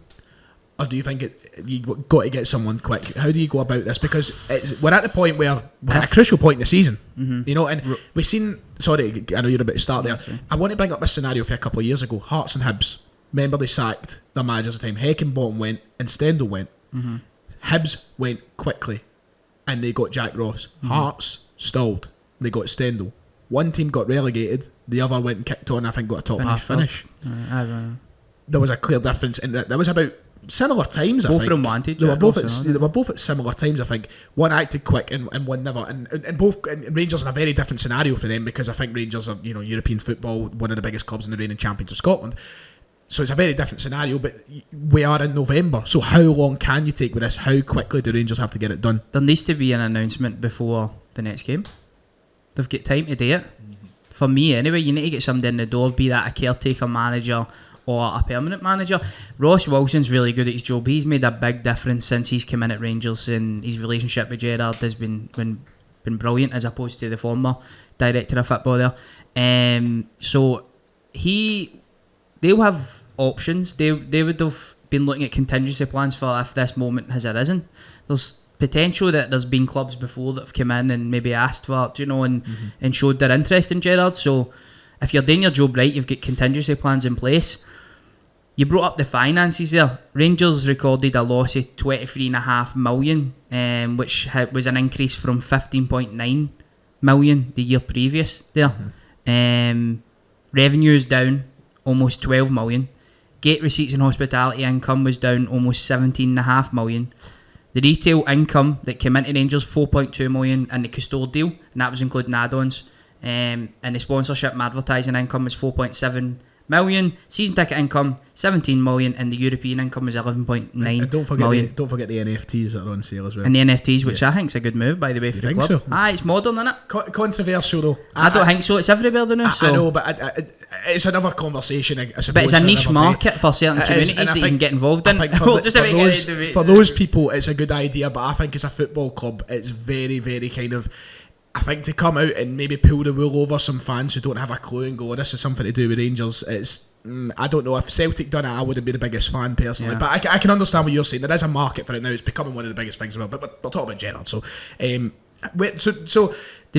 or do you think you've got to get someone quick? How do you go about this? Because we're at the point where we're at a crucial point in the season, you know, and we've seen. Sorry, I know you're about to start there. Okay. I want to bring up this scenario for a couple of years ago. Hearts and Hibs. Remember, they sacked their managers at the time. Heckenbottom went and Stendhal went. Hibs went quickly, and they got Jack Ross. Hearts stalled. They got Stendhal. One team got relegated, the other went and kicked on, I think got a top half finish. There was a clear difference in that. There was about similar times, I think. Both of them wanted They were Jack both at similar times, I think. One acted quick and one never. And both and Rangers in a very different scenario for them, because I think Rangers are, you know, European football, one of the biggest clubs in the reigning champions of Scotland. So it's a very different scenario, but we are in November. So how long can you take with this? How quickly do Rangers have to get it done? There needs to be an announcement before the next game. They've got time to do it. For me, anyway, you need to get somebody in the door, be that a caretaker manager or a permanent manager. Ross Wilson's really good at his job. He's made a big difference since he's come in at Rangers, and his relationship with Gerrard has been brilliant, as opposed to the former director of football there. So they'll have options. They would have been looking at contingency plans for if this moment has arisen. There's potential that there's been clubs before that have come in and maybe asked for, you know, and showed their interest in Gerrard. So if you're doing your job right, you've got contingency plans in place. You brought up the finances there. Rangers recorded a loss of 23.5 million, which was an increase from 15.9 million the year previous there. Revenue's down almost 12 million. Gate receipts and hospitality income was down almost 17.5 million. The retail income that came into Rangers, 4.2 million, and the custodial, and that was including add-ons. And the sponsorship and advertising income was 4.7 million. Season ticket income, 17 million, and the European income was 11.9 And don't forget the NFTs that are on sale as well. And the NFTs, which I think is a good move, by the way, for the think club. so? It's modern, isn't it? Controversial though. I don't think so. It's everywhere though now. I know, but it's another conversation, I suppose. But it's a for niche another day. market for certain communities that you can get involved in. I think for those people, it's a good idea, but I think as a football club, it's very, very kind of. I think to come out and maybe pull the wool over some fans who don't have a clue and go, this is something to do with Rangers, it's. I don't know, if Celtic done it, I wouldn't be the biggest fan personally, Yeah. but I can understand what you're saying. There is a market for it now. It's becoming one of the biggest things around. But we'll talk about Gerrard. So the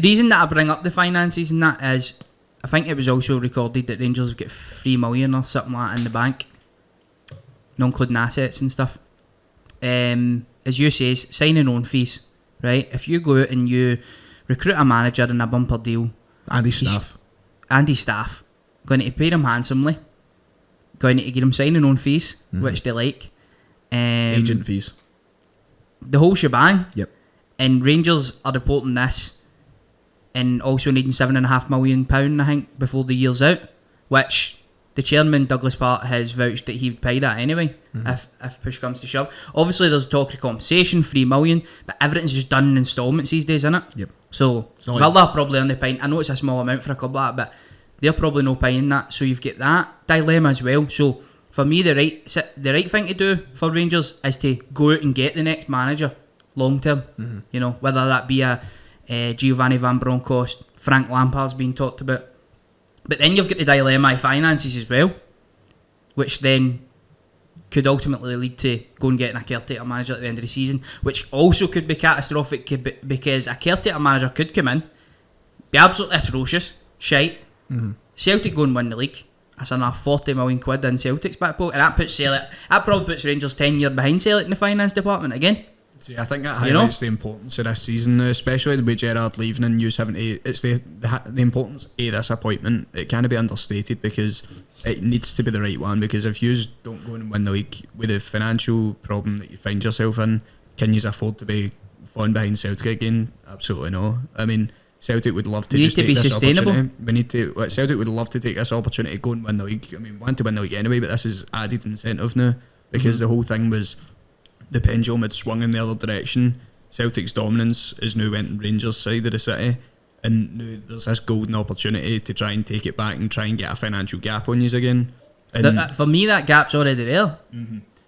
reason that I bring up the finances and that is, I think it was also recorded that Rangers have got 3 million or something like that in the bank, not including assets and stuff. as you say, signing on fees, right? If you go out and you recruit a manager in a bumper deal, And his staff. and his staff, going to pay them handsomely, going to give them signing on fees, which they like, Agent fees. the whole shebang. Yep. And Rangers are reporting this, and also needing £7.5 million, I think, before the year's out, which the chairman Douglas Part has vouched that he would pay that anyway, if push comes to shove. Obviously, there's talk of compensation, $3 million, but everything's just done in instalments these days, isn't it? Yep. So not Villa are probably on the paying. I know it's a small amount for a club like that, but they're probably not paying that. So you've got that dilemma as well. So for me, the right thing to do for Rangers is to go out and get the next manager long term. You know, whether that be a Giovanni Van Bronckhorst, Frank Lampard's being talked about. But then you've got the dilemma of finances as well, which then could ultimately lead to go and getting a caretaker manager at the end of the season, which also could be catastrophic because a caretaker manager could come in, be absolutely atrocious, shite. Celtic go and win the league. That's another 40 million quid in Celtic's back pocket, and that probably puts Rangers 10 years behind Celtic in the finance department again. See, I think that highlights the importance of this season, especially with Gerrard leaving and you 70. It's the importance of this appointment. It can't be understated because it needs to be the right one. Because if you don't go and win the league with the financial problem that you find yourself in, can you afford to be falling behind Celtic again? Absolutely no. I mean, Celtic would love to just take this opportunity. Celtic would love to take this opportunity to go and win the league. I mean, we want to win the league anyway, but this is added incentive now because the whole thing was the pendulum had swung in the other direction. Celtic's dominance is now went on Rangers' side of the city, and now there's this golden opportunity to try and take it back and try and get a financial gap on you again. And for me, that gap's already there,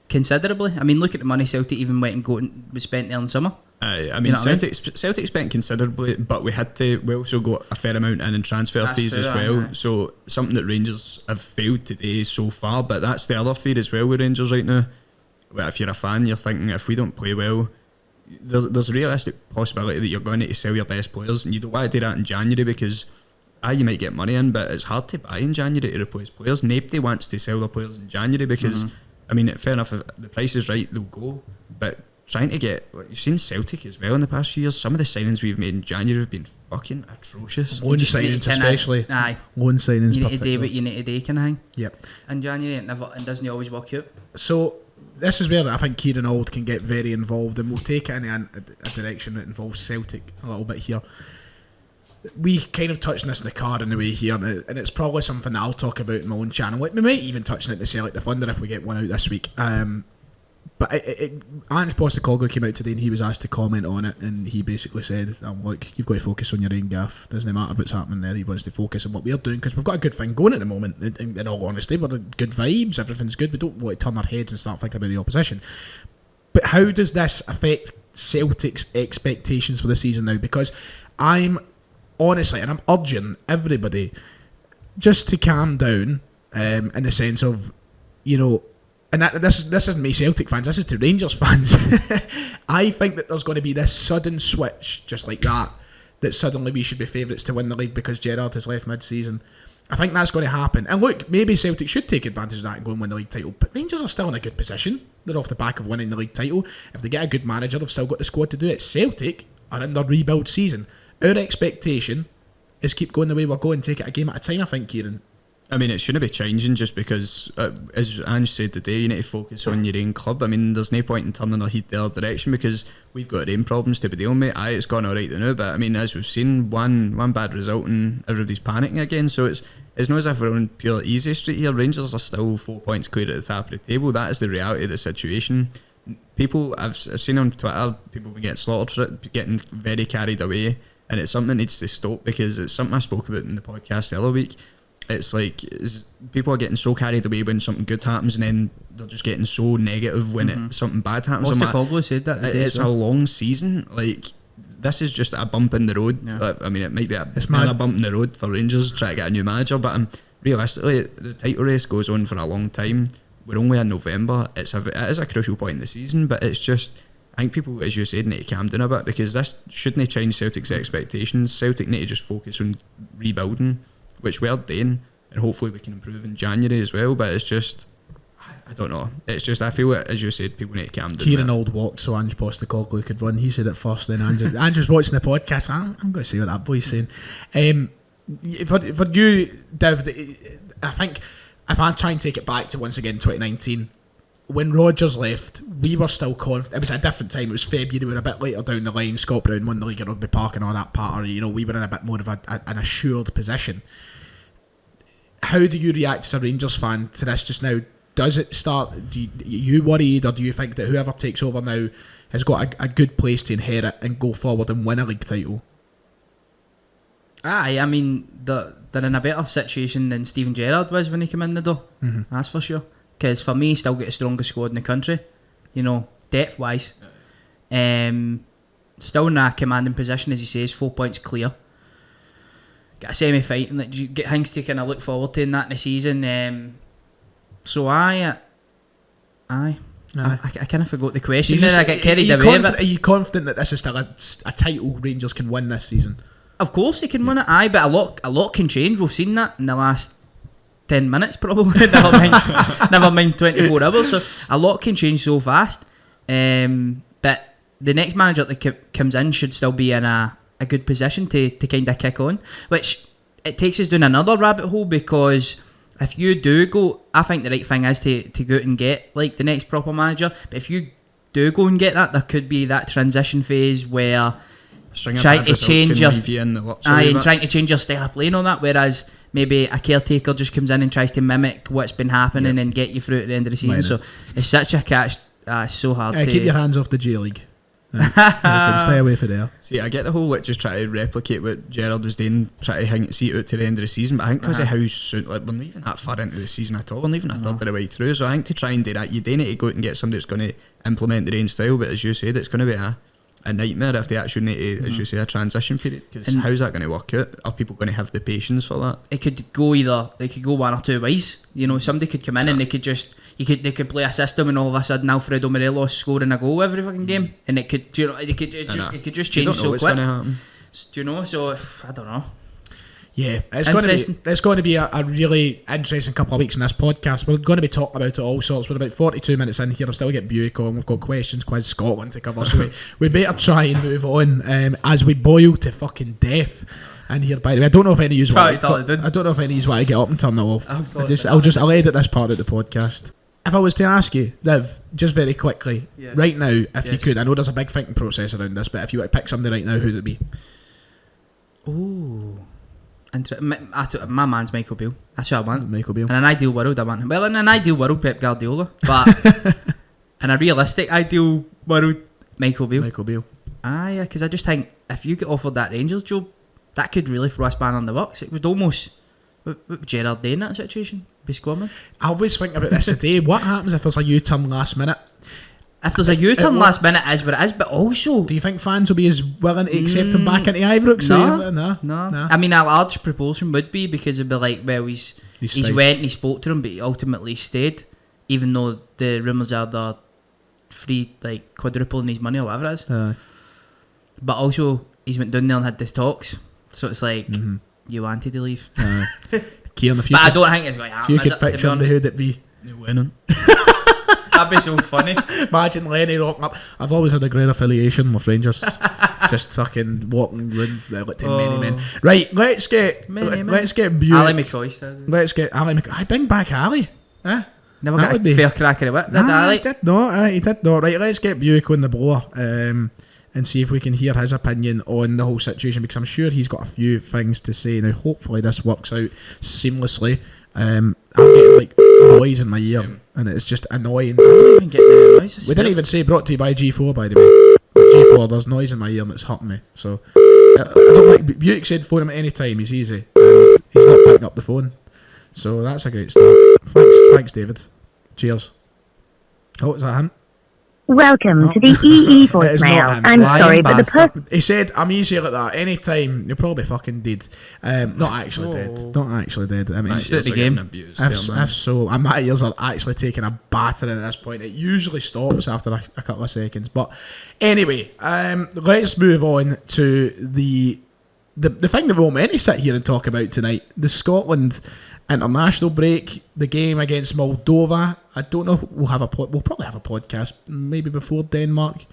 considerably. I mean, look at the money Celtic even went and was spent there in summer. I mean, Celtic spent considerably, but we also got a fair amount in transfer fees as well. So something that Rangers have failed to do so far, but that's the other fear as well with Rangers right now. Well, if you're a fan, you're thinking if we don't play well, there's a realistic possibility that you're going to sell your best players, and you don't want to do that in January because you might get money in, but it's hard to buy in January to replace players. Nobody wants to sell their players in January because I mean, fair enough, if the price is right, they'll go, but trying to get, you've seen Celtic as well in the past few years, some of the signings we've made in January have been fucking atrocious. Loan signings especially. Loan signings you need to do what you need to do, kind of thing. Yep. In January, it doesn't always work out. So this is where I think Kieran Auld can get very involved, and we'll take it in a direction that involves Celtic a little bit here. We kind of touched on this in the car on the way here, and it's probably something that I'll talk about in my own channel. We might even touch on it to Celtic the Thunder if we get one out this week. But Ange Postecoglou came out today and he was asked to comment on it, and he basically said, look, you've got to focus on your own gaff. Doesn't matter what's happening there. He wants to focus on what we're doing because we've got a good thing going at the moment. In all honesty, we're good vibes, everything's good. We don't want to turn our heads and start thinking about the opposition. But how does this affect Celtic's expectations for the season now? Because I'm honestly, and I'm urging everybody just to calm down in the sense of, you know, and this isn't me Celtic fans, this is to Rangers fans. I think that there's going to be this sudden switch, just like that suddenly we should be favourites to win the league because Gerrard has left mid-season. I think that's going to happen. And look, maybe Celtic should take advantage of that and go and win the league title, but Rangers are still in a good position. They're off the back of winning the league title. If they get a good manager, they've still got the squad to do it. Celtic are in their rebuild season. Our expectation is keep going the way we're going, take it a game at a time, I think, Kieran. I mean, it shouldn't be changing just because, as Ange said today, you need to focus on your own club. I mean, there's no point in turning our heat the other direction because we've got our own problems to be dealing with. It's gone alright now, but I mean, as we've seen, one bad result and everybody's panicking again. So it's not as if we're on pure easy street here. Rangers are still 4 points clear at the top of the table. That is the reality of the situation. People, I've seen on Twitter, people been getting slaughtered for it, getting very carried away, and it's something that needs to stop because it's something I spoke about in the podcast the other week. It's like people are getting so carried away when something good happens, and then they're just getting so negative when something bad happens. Postecoglou said that today, it's a long season. Like, this is just a bump in the road. Yeah. I mean, it might be a bump in the road for Rangers trying to get a new manager, but realistically, the title race goes on for a long time. We're only in November. It is a crucial point in the season, but it's just, I think people, as you said, need to calm down a bit because this shouldn't change Celtic's expectations. Celtic need to just focus on rebuilding, which we're doing, and hopefully we can improve in January as well. But it's just, I don't know. It's just, I feel as you said, people need to calm down. Kieran Old walked so Ange Postecoglou could run. He said it first, then Ange was watching the podcast. I'm going to see what that boy's saying. For you, Div, I think if I try and take it back to once again 2019, when Rodgers left, we were still confident. It was a different time. It was February. We were a bit later down the line. Scott Brown won the league at Rugby Park and all that part. We were in a bit more of an assured position. How do you react as a Rangers fan to this just now? Does it start? Are you worried, or do you think that whoever takes over now has got a good place to inherit and go forward and win a league title? Aye, I mean, they're in a better situation than Steven Gerrard was when he came in the door. Mm-hmm. That's for sure. Because for me, still got the strongest squad in the country, depth wise. Still in a commanding position, as he says, 4 points clear. Got a semi-fight, and you get things to kind of look forward to in that in the season. So I kind of forgot the question. I get carried away. Are you confident that this is still a title Rangers can win this season? Of course they can win it, aye, but a lot can change. We've seen that in the last 10 minutes probably. never mind 24 hours. So a lot can change so fast. But the next manager that comes in should still be in a good position to kind of kick on, which it takes us down another rabbit hole, because if you do go, I think the right thing is to go out and get like the next proper manager. But if you do go and get that, there could be that transition phase where trying to change your trying to change your style of playing on that, whereas maybe a caretaker just comes in and tries to mimic what's been happening and get you through at the end of the season. So it's such a catch. It's so hard to keep your hands off the J League. Stay away from there. See, I get the whole just try to replicate what Gerrard was doing, try to see it out to the end of the season, but I think because of how soon, we're not even that far into the season at all, we're not even a third of the way through, so I think to try and do that, you do need to go out and get somebody that's going to implement their own style, but as you said, it's going to be a nightmare if they actually need to, as you say, a transition period, because how's that going to work out? Are people going to have the patience for that? It could go one or two ways. Somebody could come in and they could play a system, and all of a sudden Alfredo Morelos scoring a goal every fucking game, and it could just change so quick. So I don't know. Yeah, it's going to be a really interesting couple of weeks in this podcast. We're going to be talking about it all sorts. We're about 42 minutes in here. I've still got Buick on. We've got questions, quiz, Scotland to cover. So we better try and move on as we boil to fucking death. And here, by the way, I don't know if any of you want to get up and turn that off. I'll edit this part of the podcast. If I was to ask you, Liv, just very quickly, right now, if you could, I know there's a big thinking process around this, but if you were to pick somebody right now, who'd it be? Ooh. My man's Michael Beale. That's who I want. Michael Beale. In an ideal world, I want him. Well, in an ideal world, Pep Guardiola. But in a realistic ideal world, Michael Beale. Aye, because I just think if you get offered that Rangers job, that could really throw a span on the works. It would almost... What would Gerrard do in that situation? Be squirming? I always think about this today. What happens if there's a U-turn last minute? If there's a U-turn last minute, it is what it is, but also... Do you think fans will be as willing to accept him back into Ibrox? No. I mean, a large proportion would be, because it'd be like, well, he's went and he spoke to him, but he ultimately stayed, even though the rumours are they're free, like, quadrupling his money or whatever it is. But also, he's went down there and had these talks, so it's like, you wanted to leave. Kieran, but I don't think it's going to happen. If you could pick somebody, who'd it be? Neil Lennon. That'd be so funny. Imagine Lenny rocking up. I've always had a great affiliation with Rangers. Just fucking walking round like 10 many men. Right, let's get Buick. Ali McCoy. Let's get Ali McCoy. I bring back Ali. Never got a fair crack at it, did Ali? He did not. Right, let's get Buick on the blower and see if we can hear his opinion on the whole situation, because I'm sure he's got a few things to say. Now, hopefully this works out seamlessly. I'm getting like noise in my ear, and it's just annoying. I don't even get the noise. We didn't even say brought to you by G4, by the way. But G4, there's noise in my ear and it's hurting me. So I don't like. Buick said phone him at any time. He's easy, and he's not picking up the phone. So that's a great start. Thanks, David. Cheers. Oh, is that him? Welcome to the EE voicemail. I'm sorry, but the person... He said, I'm easy like that. Anytime, you're probably fucking dead. Not actually dead. Not actually dead. I mean, the game. If so, my ears are actually taking a battering at this point. It usually stops after a couple of seconds. But anyway, let's move on to the thing that we'll many sit here and talk about tonight. The Scotland international break, the game against Moldova. I don't know if we'll probably have a podcast maybe before Denmark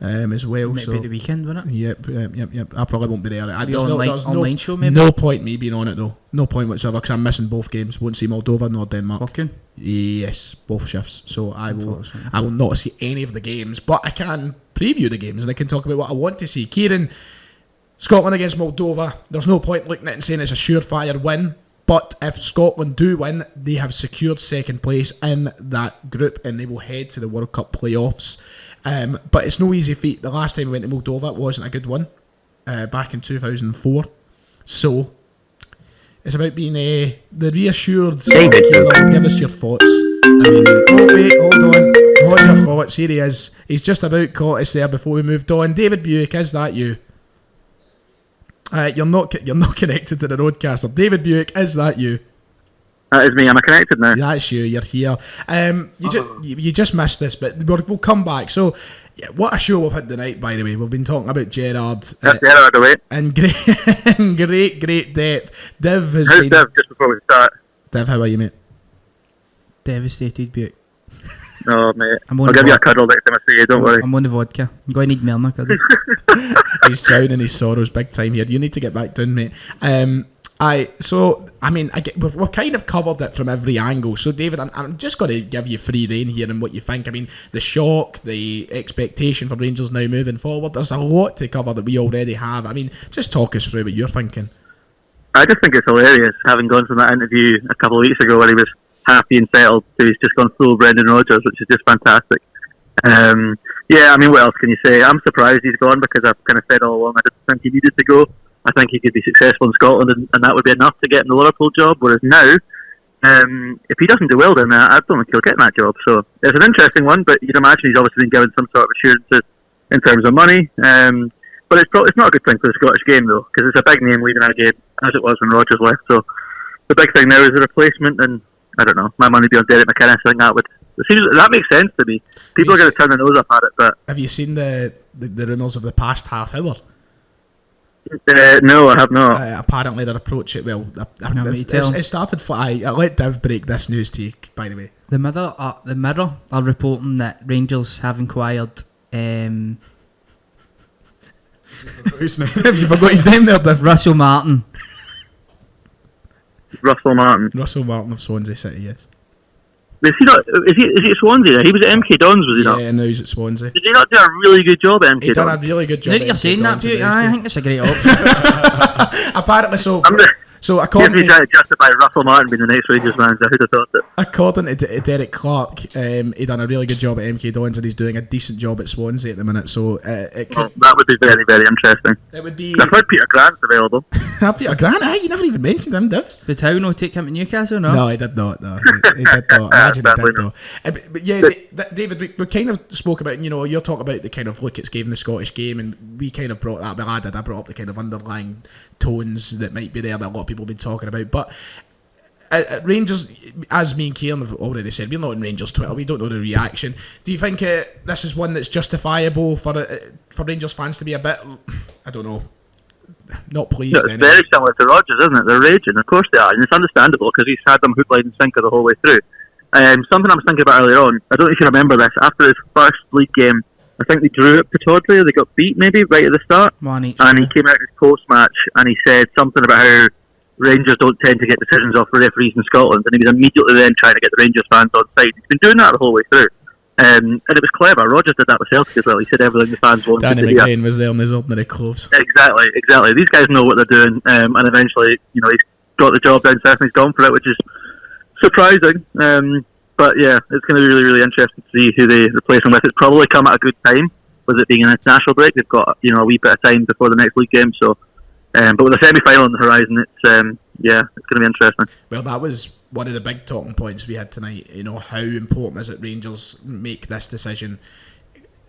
as well. Might be the weekend, won't it? Yep. I probably won't be there. There's online show maybe? No point me being on it though. No point whatsoever because I'm missing both games. Won't see Moldova nor Denmark. Working? Yes, both shifts. So I will not see any of the games, but I can preview the games and I can talk about what I want to see. Kieran, Scotland against Moldova. There's no point looking at it and saying it's a surefire win. But if Scotland do win, they have secured second place in that group and they will head to the World Cup playoffs. But it's no easy feat. The last time we went to Moldova, it wasn't a good one, back in 2004. So it's about being the reassured. Give us your thoughts. Hold on. Hold your thoughts. Here he is. He's just about caught us there before we moved on. David Buick, is that you? You're not connected to the roadcaster. David Buick, is that you? That is me. Am I connected now? That's you. You're here. You just missed this, but we'll come back. So, yeah, what a show we've had tonight. By the way, we've been talking about Gerrard. Gerrard away. And great depth. Div has How's been. Div? Just before we start. Div, how are you, mate? Devastated, Buick. No, mate. I'll give you a cuddle next time I see you. Don't worry. I'm on the vodka. I'm going to need Milner cuddle. He's drowning his sorrows big time here. You need to get back down, mate. We've kind of covered it from every angle. So, David, I'm just going to give you free rein here and what you think. I mean, the shock, the expectation for Rangers now moving forward. There's a lot to cover that we already have. I mean, just talk us through what you're thinking. I just think it's hilarious, having gone from that interview a couple of weeks ago where he was happy and settled, so he's just gone full Brendan Rodgers, which is just fantastic. What else can you say? I'm surprised he's gone because I've kind of said all along I didn't think he needed to go. I think he could be successful in Scotland and that would be enough to get him the Liverpool job, whereas now, if he doesn't do well then I don't think he'll get that job. So it's an interesting one, but you'd imagine he's obviously been given some sort of assurances in terms of money. But it's not a good thing for the Scottish game though, because it's a big name leaving our game, as it was when Rodgers left. So the big thing now is the replacement, and I don't know, my money would be on Derek McInnes. I think that makes sense to me. People are going to turn their nose up at it, but have you seen the rumours of the past half hour? No, I have not. Apparently they're approaching. Well, it started for. I let Div break this news to you. By the way, the Mirror are reporting that Rangers have inquired. Have you forgot his name there, Div? Russell Martin. Russell Martin of Swansea City, yes. Is he at Swansea? He was at MK Dons, was he not? Yeah, now he's at Swansea. Did he not do a really good job at MK Dons? He done a really good job. Now that you're saying that, Buick, I think it's a great option. Apparently, so according to trying to justify Russell Martin being the next Rangers manager, who'd have thought it? According to Derek Clark, he done a really good job at MK Dons and he's doing a decent job at Swansea at the minute. So that would be very, very interesting. It would be. I've heard Peter Grant's available. Peter Grant? You never even mentioned him, Div. Did Howe not take him to Newcastle? No, he did not. No, he did not. Imagine he did not. But yeah, David, we kind of spoke about. You're talking about the kind of look it's given the Scottish game, and we kind of brought that. Well, I brought up the kind of underlying tones that might be there that a lot of people have been talking about. But Rangers, as me and Kieran have already said, we're not on Rangers Twitter. We don't know the reaction. Do you think this is one that's justifiable for Rangers fans to be a bit? I don't know. Not pleased. No, it's very similar to Rodgers, isn't it? They're raging. Of course they are, and it's understandable because he's had them hook, line, and sinker the whole way through. Something I was thinking about earlier on. I don't know if you remember this. After his first league game, I think they drew at Pittodrie, or they got beat maybe right at the start. And he came out in his post-match and he said something about how Rangers don't tend to get decisions off for referees in Scotland, and he was immediately then trying to get the Rangers fans on side. He's been doing that the whole way through. And it was clever. Rodgers did that with Celtic as well. He said everything the fans wanted Danny to hear. McLean was there in his ordinary clothes. Exactly. These guys know what they're doing, and eventually, he's got the job down south and he's gone for it, which is surprising. But yeah, it's going to be really, really interesting to see who they replace him with. It's probably come at a good time, with it being an international break. They've got a wee bit of time before the next league game. So, but with a semi-final on the horizon, it's going to be interesting. Well, that was one of the big talking points we had tonight. How important is it Rangers make this decision?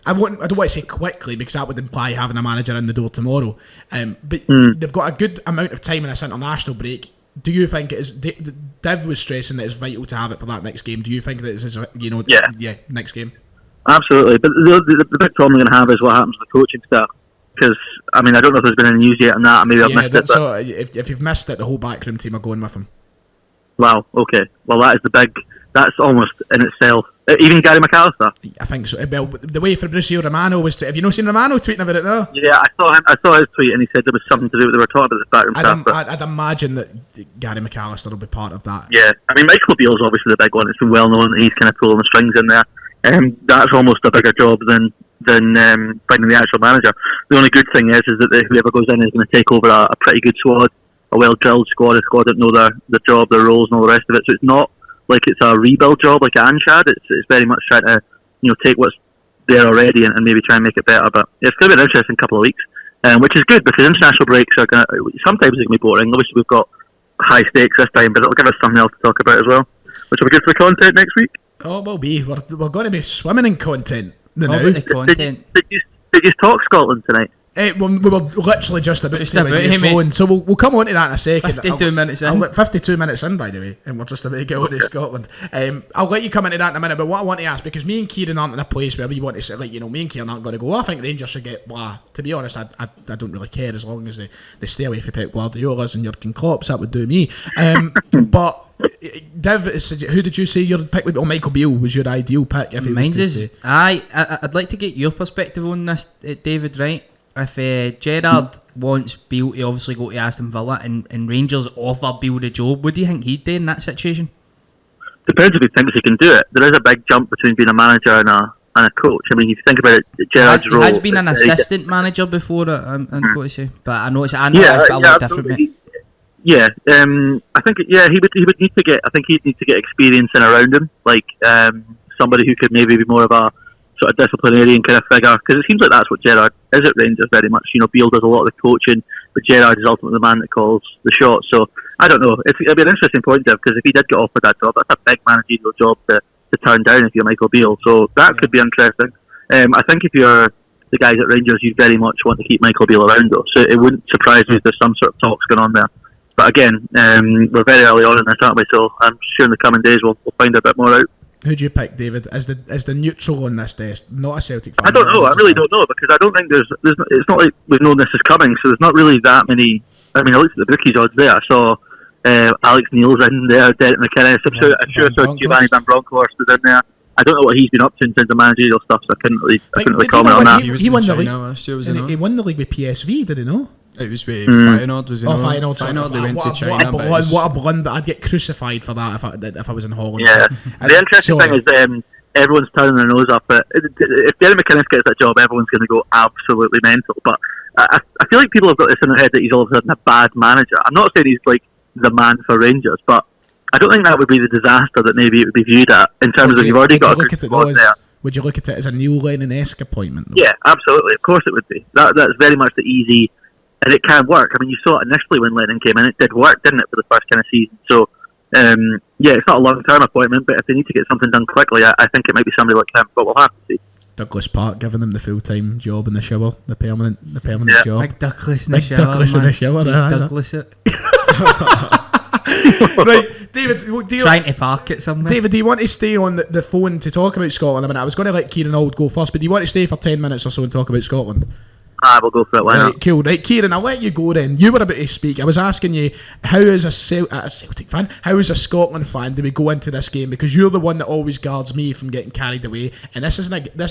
I don't want to say quickly, because that would imply having a manager in the door tomorrow. But they've got a good amount of time in this international break. Do you think it is? Div was stressing that it's vital to have it for that next game. Do you think that this is next game? Absolutely. But the big problem they're going to have is what happens with the coaching staff. Because I don't know if there's been any news yet on that. Maybe I've missed it. So if you've missed it, the whole backroom team are going with him. Wow. Okay. Well, that is that's almost in itself. Even Gary McAllister. I think so. Well, the way Fabrizio Romano was. Have you not seen Romano tweeting about it though? Yeah, I saw his tweet, and he said there was something to do. They were talking about this backroom staff. I'd imagine that Gary McAllister will be part of that. Yeah, I mean Michael Beale's obviously the big one. It's been well known that he's kind of pulling the strings in there. That's almost a bigger job than finding the actual manager. The only good thing is that whoever goes in is going to take over a pretty good squad, a well drilled squad, a squad that know their job, their roles, and all the rest of it. So it's not like it's a rebuild job like Anshad. It's very much trying to take what's there already and maybe try and make it better. But it's going to be an interesting couple of weeks, which is good because international breaks are going to sometimes it can be boring. Obviously we've got high stakes this time, but it'll give us something else to talk about as well, which will be good for the content next week. Oh, we'll be. We're going to be swimming in content. About the content. Did you talk Scotland tonight? We were literally just about to when you phone, so we'll come on to that in a second. 52 minutes in. 52 minutes in, by the way, and we're just about to get on to Scotland. I'll let you come into that in a minute, but what I want to ask, because me and Kieran aren't in a place where we want to say, like, me and Kieran aren't going to go, I think Rangers should get blah. To be honest, I don't really care as long as they stay away from Pep Guardiola's and Jurgen Klopp's, that would do me. But Div, who did you say your pick would be? Oh, Michael Beale was your ideal pick. If Mine's is, I'd like to get your perspective on this, David, right? If Gerrard wants Beale to obviously go to Aston Villa and Rangers offer Beale the job, what do you think he'd do in that situation? Depends if he thinks he can do it. There is a big jump between being a manager and a coach. I mean, if you think about it, Gerrard's role... He has been an assistant manager before, I'm going to say. But I know it's a lot different, mate. Yeah, I think he would need to get. I think he'd need to get experience in around him, like somebody who could maybe be more of a sort of disciplinarian kind of figure, because it seems like that's what Gerrard is at Rangers very much. Beale does a lot of the coaching, but Gerrard is ultimately the man that calls the shots. So I don't know. It'll be an interesting point, Dev, because if he did get offered that job, that's a big managerial job to turn down if you're Michael Beale. So that could be interesting. I think if you're the guys at Rangers, you very much want to keep Michael Beale around, though. So it wouldn't surprise me if there's some sort of talks going on there. But again, we're very early on in this, aren't we? So I'm sure in the coming days we'll find a bit more out. Who do you pick, David? As the neutral on this test, not a Celtic fan? I don't know. I really don't know, because I don't think there's. It's not like we've known this is coming, so there's not really that many. I mean, I looked at the bookies odds there. I saw Alex Neil's in there, Derek McInnes. I'm sure I saw Giovanni Van Bronckhorst was in there. I don't know what he's been up to in terms of managerial stuff, so I couldn't really comment on that. He won the league last year, he won the league with PSV, did he not? It was with Feyenoord, was it? Feyenoord, they went to China. What a blunder. I'd get crucified for that if I was in Holland. Yeah. The interesting thing is everyone's turning their nose up at if Derek McInnes gets that job, everyone's going to go absolutely mental. But I feel like people have got this in their head that he's all of a sudden a bad manager. I'm not saying he's like the man for Rangers, but I don't think that would be the disaster that maybe it would be viewed at in terms of you've already got a good squad there. Would you look at it as a Neil Lennon-esque appointment, though? Yeah, absolutely. Of course it would be. That's very much the easy... And it can work. I mean, you saw it initially when Lennon came in. It did work, didn't it, for the first kind of season? So, it's not a long-term appointment, but if they need to get something done quickly, I think it might be somebody like him, but we'll have to see. Douglas Park giving them the full-time job in the shower, the permanent job. Big Douglas in the shower, Douglas in the shower. Douglas it. Right, David, trying to park it somewhere. David, do you want to stay on the phone to talk about Scotland? I mean, I was going to let Kieran Auld go first, but do you want to stay for 10 minutes or so and talk about Scotland? We'll go for it. Why not? Cool. Right, Kieran, I'll let you go then. You were about to speak. I was asking you, how is a Celtic fan, how is a Scotland fan do we go into this game? Because you're the one that always guards me from getting carried away. And this is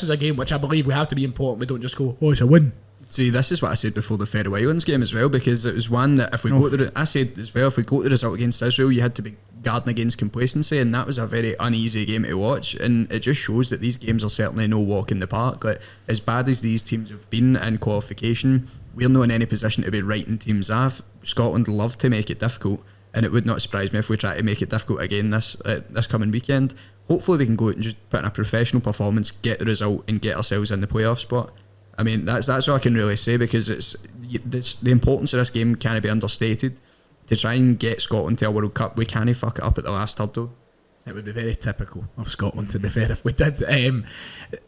a game which I believe we have to be important. We don't just go, oh, it's a win. See, this is what I said before the Faroe Islands game as well, because it was one that if we go to the result against Israel, you had to be guarding against complacency, and that was a very uneasy game to watch, and it just shows that these games are certainly no walk in the park. Like, as bad as these teams have been in qualification, we're not in any position to be writing teams off. Scotland love to make it difficult, and it would not surprise me if we try to make it difficult again this coming weekend. Hopefully we can go out and just put in a professional performance, get the result, and get ourselves in the playoff spot. I mean, that's all I can really say, because it's the importance of this game can't be understated. To try and get Scotland to a World Cup, we can't fuck it up at the last hurdle. It would be very typical of Scotland, to be fair, if we did.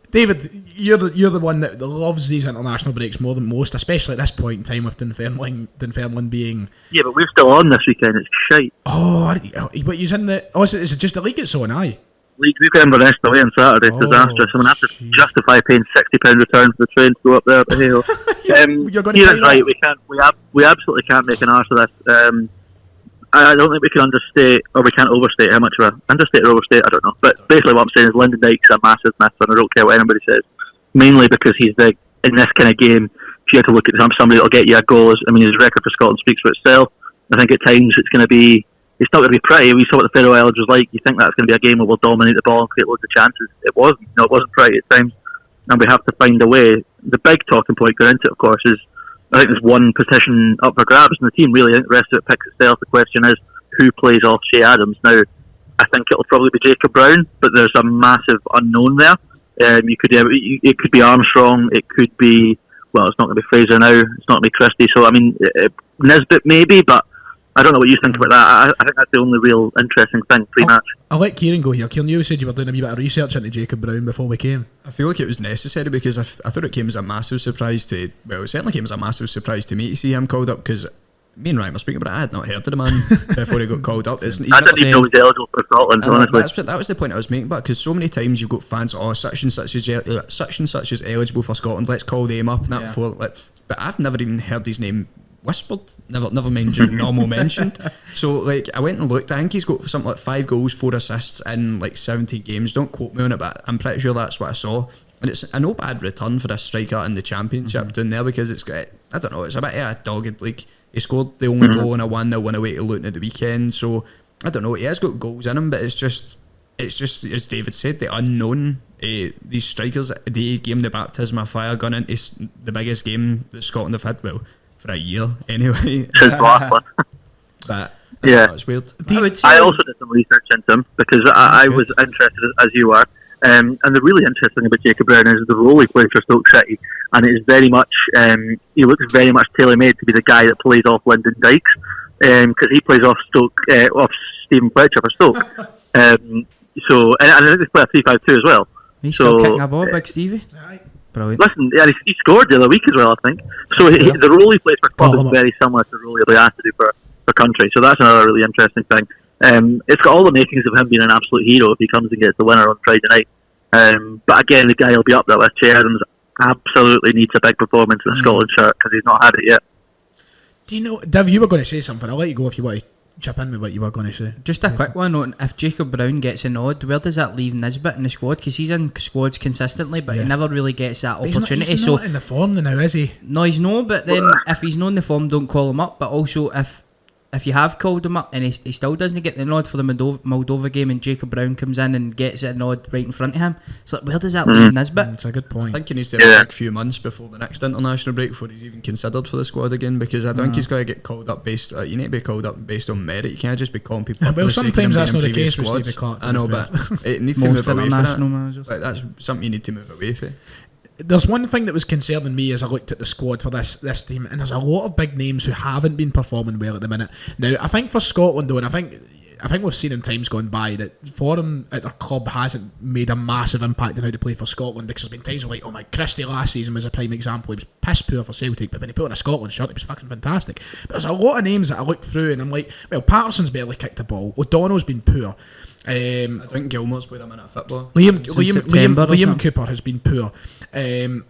David, you're the one that loves these international breaks more than most, especially at this point in time with Dunfermline being... Yeah, but we're still on this weekend, it's shite. But you're in the... Oh, is it just the league it's on, aye? League weekend for rest away on Saturday. It's disastrous. I'm going to have to justify paying £60 return for the train to go up there. But hey, you're going to right. We absolutely can't make an arse of this. I don't think we can understate, or we can't overstate how much of a understate or overstate. I don't know. But basically, what I'm saying is Lyndon Dykes a massive myth, and I don't care what anybody says. Mainly because he's big in this kind of game. If you had to look at somebody that'll get you a goal, his record for Scotland speaks for itself. I think at times it's not going to be pretty. We saw what the Faroe Islands was like. You think that's going to be a game where we'll dominate the ball and create loads of chances. It wasn't. No, it wasn't pretty at times. And we have to find a way. The big talking point going into it, of course, is I think there's one position up for grabs in the team, really. I think the rest of it picks itself. The question is, who plays off Shea Adams? Now, I think it'll probably be Jacob Brown, but there's a massive unknown there. It could be Armstrong. It could be, well, it's not going to be Fraser now. It's not going to be Christie. So, I mean, Nisbet maybe, but I don't know what you think about that. I think that's the only real interesting thing pre-match. I'll let Kieran go here. Kieran, you said you were doing a wee bit of research into Jacob Brown before we came. I feel like it was necessary because I thought it came as a massive surprise to, well, it certainly came as a massive surprise to me to see him called up, because me and Ryan were speaking about it. I had not heard of the man before he got called up. I didn't even know he was eligible for Scotland, honestly. That was the point I was making, but because so many times you've got fans, such and such is eligible for Scotland, let's call them up and that before. But I've never even heard his name whispered, never mind your normal mentioned. So I went and looked. I think he's got something like 5 goals, 4 assists in 17 games. Don't quote me on it, but I'm pretty sure that's what I saw. And it's a no bad return for a striker in the Championship down there, because it's got, I don't know, it's a bit of a dogged. He scored the only goal in a 1-0 win away to Luton at the weekend. So I don't know, he has got goals in him, but it's just as David said, the unknown. These strikers, they gave him the baptism of fire, gone into the biggest game that Scotland have had, well, for a year anyway. But yeah, it's weird. I also did some research into him because I was interested as you are. And the really interesting thing about Jacob Brown is the role he plays for Stoke City, and it is very much he looks very much tailor-made to be the guy that plays off Lyndon Dykes, because he plays off Stephen Fletcher for Stoke. So and I think they play a 3-5-2 as well. He's still kicking a ball, Big Stevie. Brilliant. Listen, he scored the other week as well, I think. So the role he plays for club is very similar to the role he'll be asked to do for country. So that's another really interesting thing. It's got all the makings of him being an absolute hero if he comes and gets the winner on Friday night. But again, the guy will be up there with Shea Adams. Absolutely needs a big performance in a Scotland shirt because he's not had it yet. Do you know, Div, you were going to say something. I'll let you go if you want to chip in with what you were going to say. Just a quick one on if Jacob Brown gets a nod, where does that leave Nisbet in the squad? Because he's in squads consistently, but he never really gets that opportunity. He's not in the form now, is he? No, he's not. But then if he's not in the form, don't call him up. But also if you have called him up and he still doesn't get the nod for the Moldova game, and Jacob Brown comes in and gets a nod right in front of him, it's like, where does that leave Nisbet? It's a good point. I think he needs to have a few months before the next international break before he's even considered for the squad again, because I think he's got to get called up based. You need to be called up based on merit. You can't just be calling people up. Well, sometimes that's not the case with Stevie Clark. I know, but it needs to move away from that. Like, that's something you need to move away from. There's one thing that was concerning me as I looked at the squad for this team, and there's a lot of big names who haven't been performing well at the minute. Now, I think for Scotland though, and I think we've seen in times gone by that form at their club hasn't made a massive impact on how to play for Scotland, because there's been times like, Christie last season was a prime example. He was piss poor for Celtic, but when he put on a Scotland shirt, he was fucking fantastic. But there's a lot of names that I look through and I'm like, well, Patterson's barely kicked a ball, O'Donnell's been poor. I think Gilmore's played a minute of football. Liam Cooper has been poor. Billy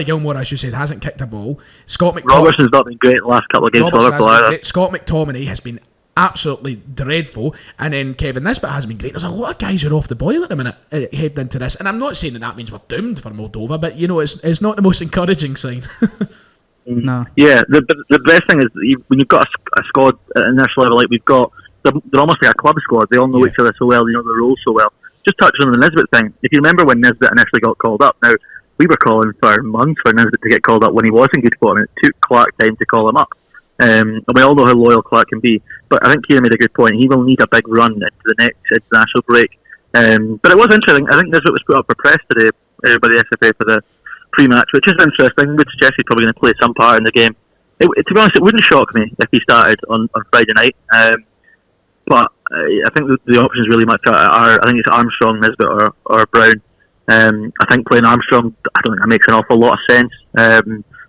Gilmore, as you said, hasn't kicked a ball. Robertson's not been great the last couple of games. Scott McTominay has been absolutely dreadful, and then Kevin Nisbet has been great. There's a lot of guys who are off the boil at the minute heading into this, and I'm not saying that means we're doomed for Moldova, but it's not the most encouraging sign. No. Yeah, the best thing is when you've got a squad at this level, like we've got, they're almost like a club squad. They all know each other so well. They know their roles so well. Just touching on the Nisbet thing. If you remember when Nisbet initially got called up, now we were calling for months for Nisbet to get called up when he was in good form, and it took Clark time to call him up. And we all know how loyal Clark can be. But I think Kieran made a good point. He will need a big run into the next international break. But it was interesting. I think Nisbet was put up for press today by the SFA for the pre-match, which is interesting. Would suggest he's probably going to play some part in the game. To be honest, it wouldn't shock me if he started on Friday night. But I think the options really much are, I think it's Armstrong, Nisbet or Brown. I think playing Armstrong, I don't think that makes an awful lot of sense.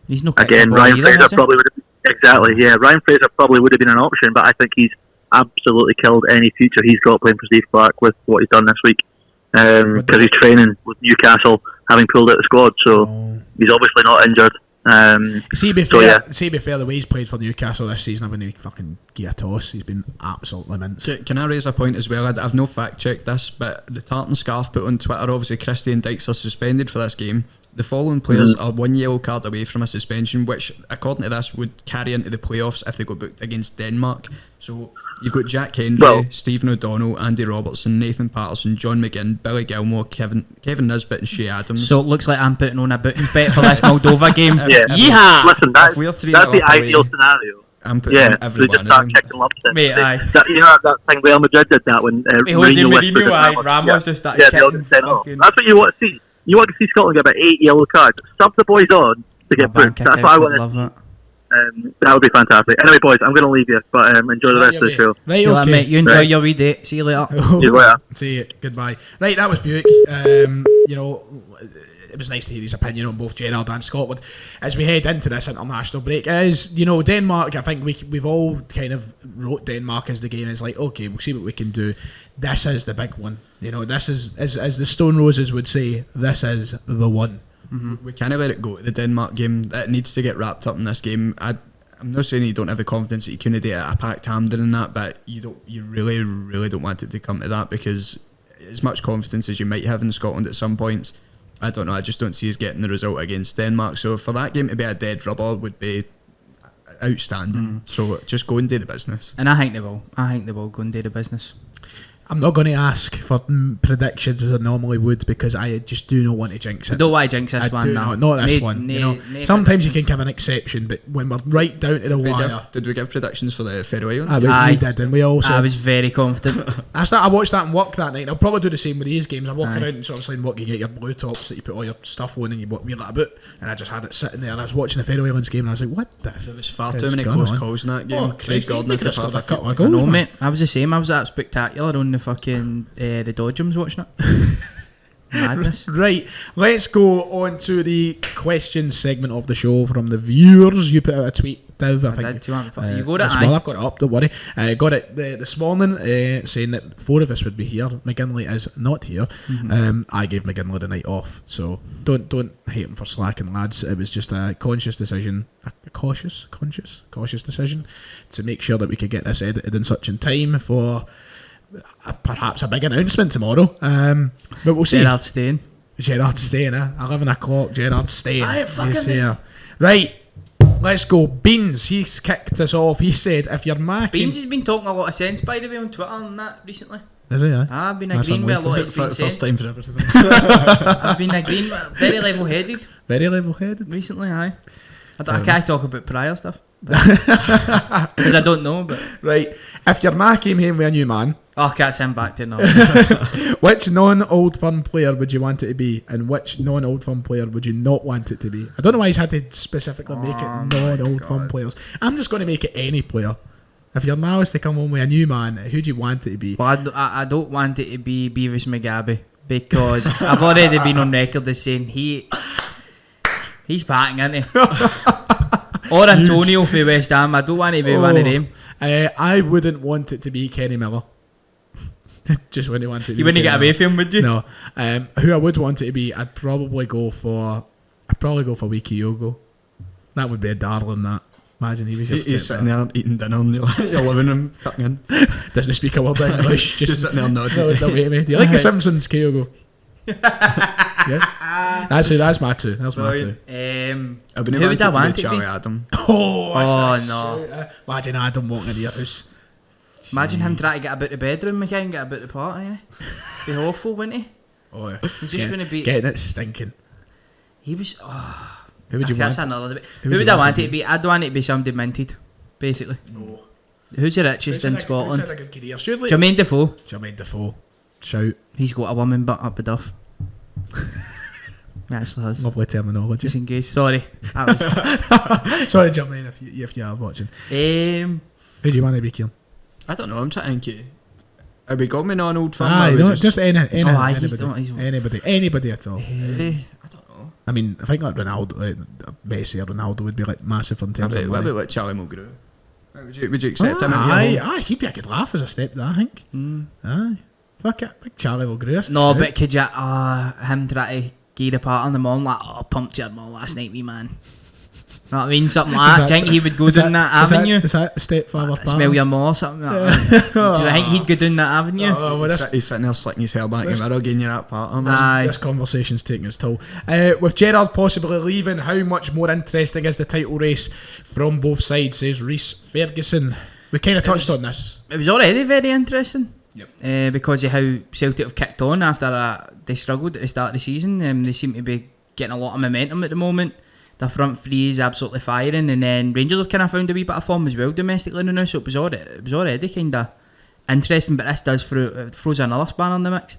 He's no again, Ryan Fraser probably would have, exactly, yeah. Ryan Fraser probably would have been an option, but I think he's absolutely killed any future he's got playing for Steve Clark with what he's done this week. Because he's training with Newcastle, having pulled out the squad, so he's obviously not injured. See, be fair, the way he's played for Newcastle this season, I wouldn't fucking give a toss. He's been absolutely mince. Can I raise a point as well? I've no fact checked this, but the tartan scarf put on Twitter, obviously Christie and Dykes are suspended for this game. The following players are 1 yellow card away from a suspension, which, according to this, would carry into the playoffs if they got booked against Denmark. So you've got Jack Hendry, Stephen O'Donnell, Andy Robertson, Nathan Patterson, John McGinn, Billy Gilmore, Kevin Nisbet and Shea Adams. So it looks like I'm putting on a bookings bet for this Moldova game. Yeehaw! Listen, that's the ideal scenario. I'm putting on every one of them. Mate, aye. You know that thing Real Madrid did that when Mourinho, Ramos just started kicking. That's what you want to see. You want to see Scotland get about 8 yellow cards. Sub the boys on to get booked. That's what I want to see. That would be fantastic. Anyway, boys, I'm going to leave you, but enjoy the rest of the show. Right, okay. Mate, you enjoy your wee day. See you later. See you later. See you. Goodbye. Right, that was Buick. You know, it was nice to hear his opinion on both Gerrard and Scotland as we head into this international break. As you know, Denmark, I think we've all kind of wrote Denmark as the game. It's like, okay, we'll see what we can do. This is the big one. You know, this is, as the Stone Roses would say, this is the one. We can't let it go to the Denmark game. It needs to get wrapped up in this game. I'm not saying you don't have the confidence that you couldn't do it at a packed Hampden and that, but you really, really don't want it to come to that, because as much confidence as you might have in Scotland at some points, I don't know, I just don't see us getting the result against Denmark. So for that game to be a dead rubber would be outstanding. So just go and do the business. And I think they will. Go and do the business. I'm not going to ask for predictions as I normally would, because I just do not want to jinx it. I don't want to jinx this one. Not this one. You know, sometimes you can give an exception, but when we're right down to the wire. Did we give predictions for the Faroe Islands? We did, and we also. I was very confident. I watched that in work that night. And I'll probably do the same with these games. I walk around and sort of saying, "What you get your blue tops that you put all your stuff on and you walk me like a boot," and I just had it sitting there. And I was watching the Faroe Islands game, and I was like, "What the?" There was far too many close calls in that game. Craig Gordon could have a couple of goals. No, mate. I was the same. I was at Spectacular on the fucking the Dodgems watching it. Madness. Right, let's go on to the questions segment of the show from the viewers. You put out a tweet, Div. I think you got it. Well, I've got it up. Don't worry. Got it this morning, saying that 4 of us would be here. McGinley is not here. I gave McGinley the night off, so don't hate him for slacking, lads. It was just a conscious decision, a cautious decision to make sure that we could get this edited in such in time for perhaps a big announcement tomorrow. But we'll see. Gerrard's staying, 11 o'clock. Gerrard's staying. Right, let's go. Beans, he's kicked us off. He said, if you're macking... Beans has been talking a lot of sense, by the way, on Twitter and that recently. Is he? Yeah? I've been agreeing with a lot of it's been First time for everything. I've been agreeing with, very level-headed recently. I can't talk about prior stuff because I don't know. But right, if your ma came home with a new man, can't send back to now. Which non-Old Firm player would you want it to be, and which non-Old Firm player would you not want it to be? I don't know why he's had to specifically make it non-Old Firm players. I'm just going to make it any player. If your ma was to come home with a new man, who do you want it to be? Well, I don't want it to be Beavis Mugabe, because I've already been on record as saying he's batting, isn't he? Or Antonio for West Ham. I don't want it to be one of them. I wouldn't want it to be Kenny Miller. Just when you want it to be. You wouldn't get away from him, would you? No. Who I would want it to be, I'd probably go for Wiki Yogo. That would be a darling, that. Imagine he's sitting there eating dinner in your living room, tucking in. Doesn't speak a word of English. just sitting there nodding. No, wait a minute. Do you like The Simpsons, Kyogo? Yeah. That's my two. That's my two. Who would I want to be? Charlie Adam. Oh no. Imagine Adam walking into your house. Imagine him trying to get about the bedroom again, get about the party. Be awful, wouldn't he? Oh yeah. He's just going to be getting it stinking. He was. Who would you want? Who would I want it to be? I'd want it to be somebody minted, basically. No. Who's the richest in Scotland? Who's had a good career? Jermaine Defoe. Shout. He's got a woman butt up a duff. He actually has. Lovely terminology. He's engaged. Sorry. Sorry, Jermaine, if you are watching. Who do you want to be, Kieran? I don't know. I'm trying to think. Have we got me on Old Firm? Just anybody at all. I don't know. I mean, I think like Ronaldo, Messi or Ronaldo would be like massive in terms of money. What about like Charlie Mulgrew? Would you accept him? Aye, he'd be a good laugh as a step, I think. Aye, fuck it, big Charlie Mulgrew. No, but could you him try to get apart on the mall like, pumped your mall last night, wee man. Know what I mean? Something like that. Do you think he would go down that avenue? Is that stepfather? Smell your maw or something like that? Do you think he'd go down that avenue? He's sitting there slicking his hair back in the mirror, getting you that part of him. This conversation's taking its toll. With Gerrard possibly leaving, how much more interesting is the title race from both sides, says Rhys Ferguson. We kind of touched on this. It was already very interesting. Yep. Because of how Celtic have kicked on after they struggled at the start of the season. They seem to be getting a lot of momentum at the moment. Their front three is absolutely firing, and then Rangers have kind of found a wee bit of form as well domestically now, so it was already kind of interesting, but this does throws another spanner in the mix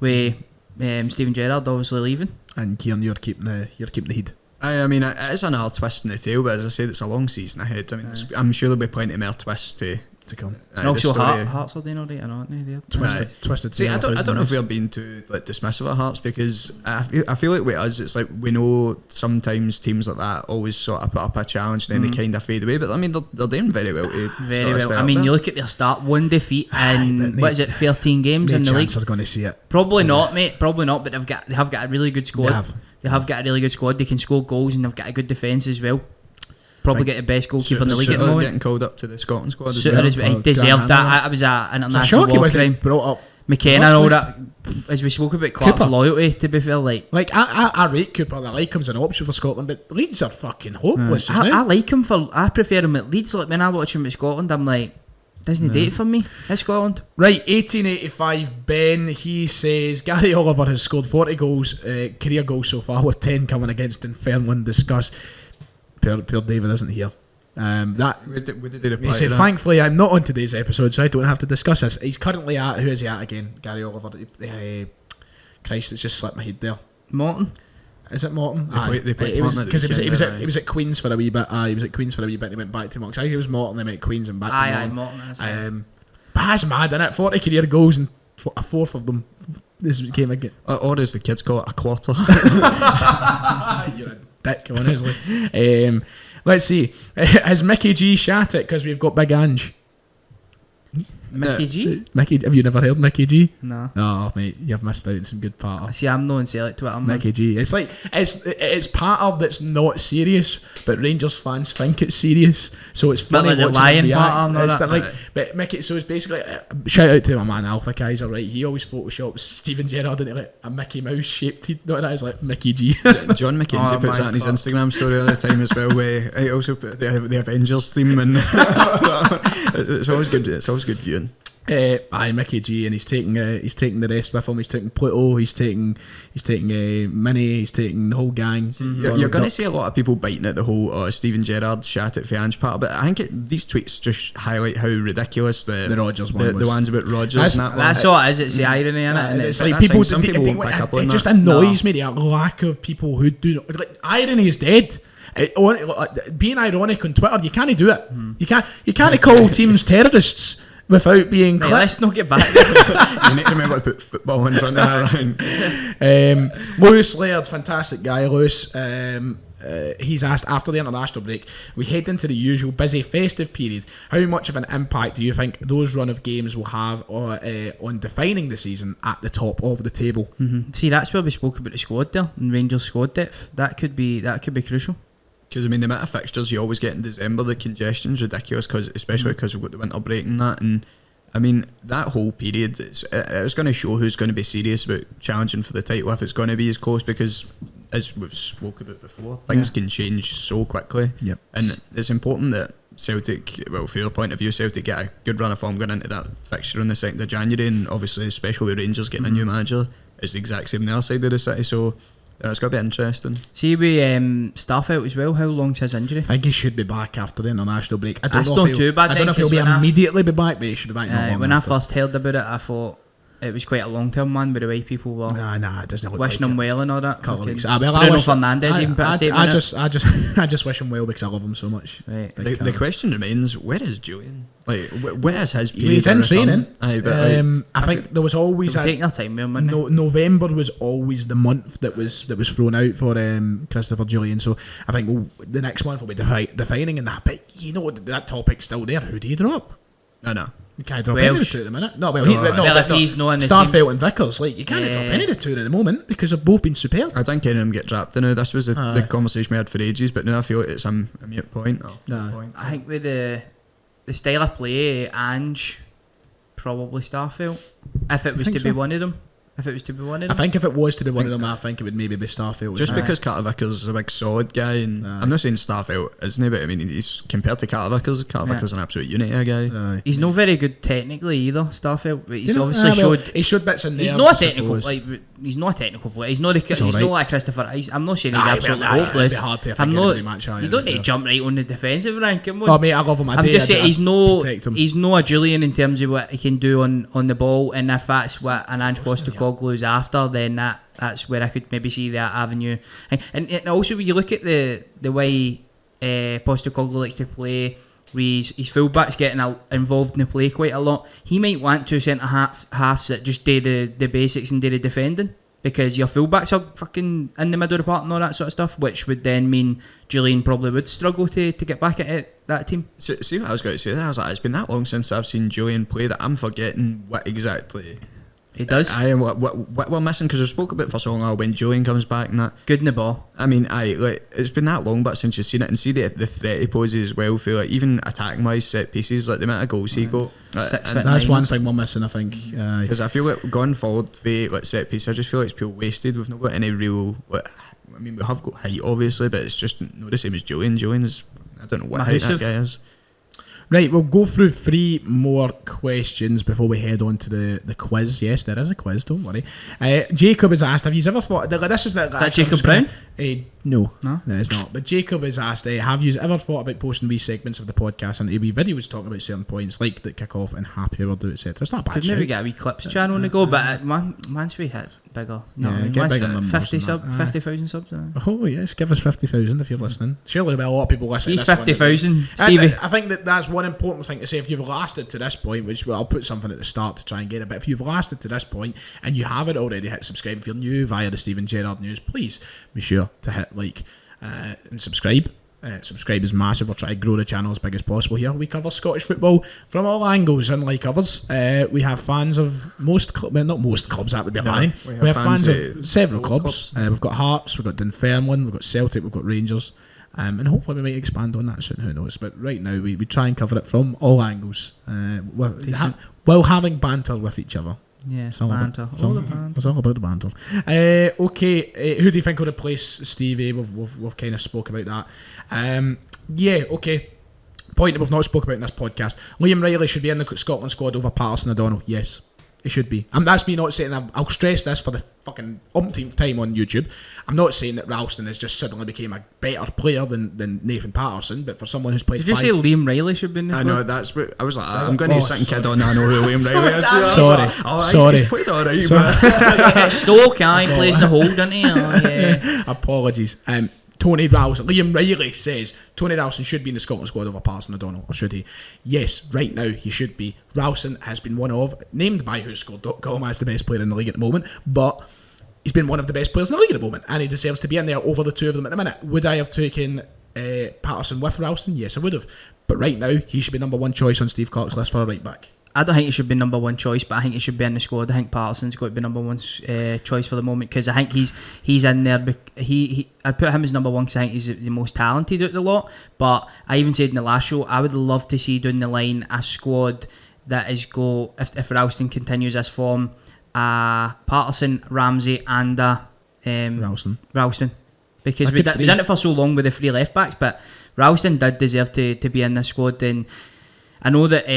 with Steven Gerrard obviously leaving. And Kieran, you're keeping the heat. I mean, it is another twist in the tail, but as I said, it's a long season ahead. I mean, I'm sure there'll be plenty more twists to come. And also Hearts are doing alright, aren't they? Twisted. See, I don't know if we're being too dismissive of Hearts, because I feel like with us, it's like we know sometimes teams like that always sort of put up a challenge and then they kind of fade away. But I mean, they're doing very well. I mean, you look at their start, one defeat in 13 games in the league. Are going to see it. Probably not, mate. Probably not. But they have got a really good squad. They have got a really good squad. They can score goals and they've got a good defence as well. Probably get the best goalkeeper in the league at the moment. Getting called up to the Scotland squad as well. He deserved that. It was an international war crime. Brought up McKenna and all that. As we spoke about Clark's loyalty, to be fair, like I rate Cooper. I like him as an option for Scotland, but Leeds are fucking hopeless. I like him I prefer him at Leeds. Like when I watch him at Scotland, I'm like, doesn't he date for me at Scotland? Right, 1885 Ben, he says Gary Oliver has scored 40 goals, career goals so far, with 10 coming against Dunfermline. Discuss. Poor David isn't here. He said, thankfully I'm not on today's episode, so I don't have to discuss this. He's currently at, who is he at again? Gary Oliver. Christ, it's just slipped my head there. Morton. Is it Morton? Because he was at Queen's for a wee bit. He was at Queen's for a wee bit and he went back to Monks. I think it was Morton, they went Queen's and back to Morton. But that's mad, isn't it? 40 career goals and a fourth of them this game again. Or as the kids call it, a quarter. You're a dick, honestly. Let's see. Has Mickey G shat it because we've got Big Ange? Mickey G? Have you never heard Mickey G? No. Oh, mate, you've missed out on some good part. See, I'm not on Celtic Twitter. Mickey G. It's like it's part that's not serious, but Rangers fans think it's serious, so it's funny like watching the him react. But Mickey. So it's basically shout out to my man Alpha Kaiser. Right, he always photoshops Steven Gerrard into like a Mickey Mouse shaped. That is like Mickey G. John McKenzie puts that on his Instagram story all the time as well. Where he also put the Avengers theme, and it's always good. It's always good viewing. Mickey G, and he's taking the rest with him. He's taking Pluto, he's taking Minnie, he's taking the whole gang. You're going to see a lot of people biting at the whole Steven Gerrard shat at Ange part, but I think these tweets just highlight how ridiculous the Rodgers one was. The ones about Rodgers. That's what it is. It's the irony in it. It's like people. It just annoys me, the lack of people who do not. Like, irony is dead. Being ironic on Twitter, you can't do it. You can't call teams terrorists without being let's not get back. You need to remember to put football in front of that. Lewis Laird, fantastic guy. Lewis, he's asked, after the international break, we head into the usual busy festive period. How much of an impact do you think those run of games will have on defining the season at the top of the table? Mm-hmm. See, that's where we spoke about the squad there and Rangers squad depth. That could be crucial. Because I mean, the amount of fixtures you always get in December, the congestion's ridiculous. Especially because we've got the winter break and that. And I mean, that whole period, it's going to show who's going to be serious about challenging for the title, if it's going to be as close. Because as we've spoke about before, things can change so quickly. Yep. And it's important that Celtic, well, from your point of view, Celtic get a good run of form going into that fixture on the 2nd of January, and obviously, especially with Rangers getting a new manager, it's the exact same on the other side of the city. So it's going to be interesting. See, we Starfelt as well. How long's his injury? I think he should be back after the international break. That's not too bad. I don't know if he'll be immediately be back, but he should be back. When I first heard about it, I thought it was quite a long term one, by the way people were it doesn't look wishing him well and all that. Bruno Fernandes even put a statement out. I just wish him well because I love him so much. Right. The question remains, where is Julian? Like, where is his period? He's in training. I think there was always taking their time with him, November was always the month that was thrown out for Christopher Julian. So I think the next month will be defining in that. But you know that topic's still there. Who do you drop? No. You can't drop Welsh. any of the two at the minute. No, well, if he's not in the Starfelt and Vickers, like, you can't drop any of the two at the moment because they've both been superb. I think any of them get dropped now. This was the conversation we had for ages, but now I feel like it's a mute point. I think with the style of play, Ange, probably Starfelt. If it was to be one of them. I think if it was to be one of them, I think it would maybe be Starfelt. Just because Carter Vickers is a big solid guy, and I'm not saying Starfelt isn't he, but I mean, he's compared to Carter Vickers. Carter Vickers is an absolute unit of a guy. He's not very good technically either, Starfelt, but he's obviously he showed bits in there. He's not a technical, he's not a technical player. He's not like Christopher. I'm not saying he's absolutely hopeless. It'd be hard to you don't need to jump right on the defensive rank. Come on. Oh mate, I love him. I'm just saying he's no a Julian in terms of what he can do on the ball, and if that's what an Ange Postecoglou's after, then that's where I could maybe see that avenue. And also when you look at the way Postecoglou likes to play, his fullbacks getting involved in the play quite a lot, he might want two centre halves that just do the basics and do the defending, because your fullbacks are fucking in the middle of the park and all that sort of stuff, which would then mean Julian probably would struggle to get back at that team. See what I was going to say there? I was like, it's been that long since I've seen Julian play that I'm forgetting what exactly he does. What we're missing, because we spoke about it for so long when Julian comes back and that. Good in the ball. I mean, it's been that long, but since you've seen it, and see the threat he poses as well, feel like even attacking wise set pieces, like the amount of goals he got. That's one thing we're missing, I think. Because I feel like going forward for like set piece, I just feel like it's pure wasted. We've not got any real. I mean, we have got height obviously, but it's just not the same as Julian. Julian is, I don't know what height that guy is. Right, we'll go through 3 more questions before we head on to the quiz. Yes, there is a quiz, don't worry. Jacob has asked, have you ever thought... This is that Jacob Brown? No, it's not. But Jacob has asked, have you ever thought about posting wee segments of the podcast and wee videos talking about certain points, like the kick-off and happy hour do, etc.? It's not a bad Could maybe get a wee clips channel on the go, but once we hit bigger... get bigger than 50,000 subs. Oh yes, give us 50,000 if you're listening. Surely there'll be a lot of people listening. He's 50,000, Stevie. I think that's one important thing to say. If you've lasted to this point, which I'll put something at the start to try and get it, but if you've lasted to this point and you haven't already hit subscribe, if you're new via the Stephen Gerrard News, please be sure to hit like and subscribe. Subscribe is massive. We're trying to grow the channel as big as possible here. We cover Scottish football from all angles, unlike others. We have fans of not most clubs, that would be lying. We have fans of several clubs. We've got Hearts, we've got Dunfermline, we've got Celtic, we've got Rangers, and hopefully we might expand on that soon, who knows. But right now we try and cover it from all angles while having banter with each other. Yes, banter. It's all about the banter. Okay, who do you think will replace Stevie? We've kind of spoke about that. Okay. Point that we've not spoke about in this podcast. Liam Riley should be in the Scotland squad over Patterson and O'Donnell. Yes, he should be. And that's me not saying, I'll stress this for the fucking umpteenth time on YouTube, I'm not saying that Ralston has just suddenly became a better player than Nathan Patterson, but for someone who's played... Did you say Liam Riley should be in the squad? I know, that's what I was like, I'm going to sit and kid on, I know who Liam Riley is. Sorry. He's played alright, but... Stoke, he plays in the hole, doesn't he? Yeah. Apologies. Tony Ralston, Liam Riley says Tony Ralston should be in the Scotland squad over Patterson O'Donnell, or should he? Yes, right now he should be. Ralston has been named by WhoScored.com as the best player in the league at the moment, but he's been one of the best players in the league at the moment, and he deserves to be in there over the two of them at the minute. Would I have taken Patterson with Ralston? Yes, I would have. But right now, he should be number one choice on Steve Clarke's list for a right back. I don't think he should be number one choice, but I think he should be in the squad. I think Patterson's got to be number one choice for the moment, because I think he's in there. I'd put him as number one because I think he's the most talented out of the lot. But I even said in the last show, I would love to see down the line a squad that is if Ralston continues this form, Patterson, Ramsey and Ralston. Because we've done it for so long with the 3 left backs, but Ralston did deserve to be in the squad. And I know that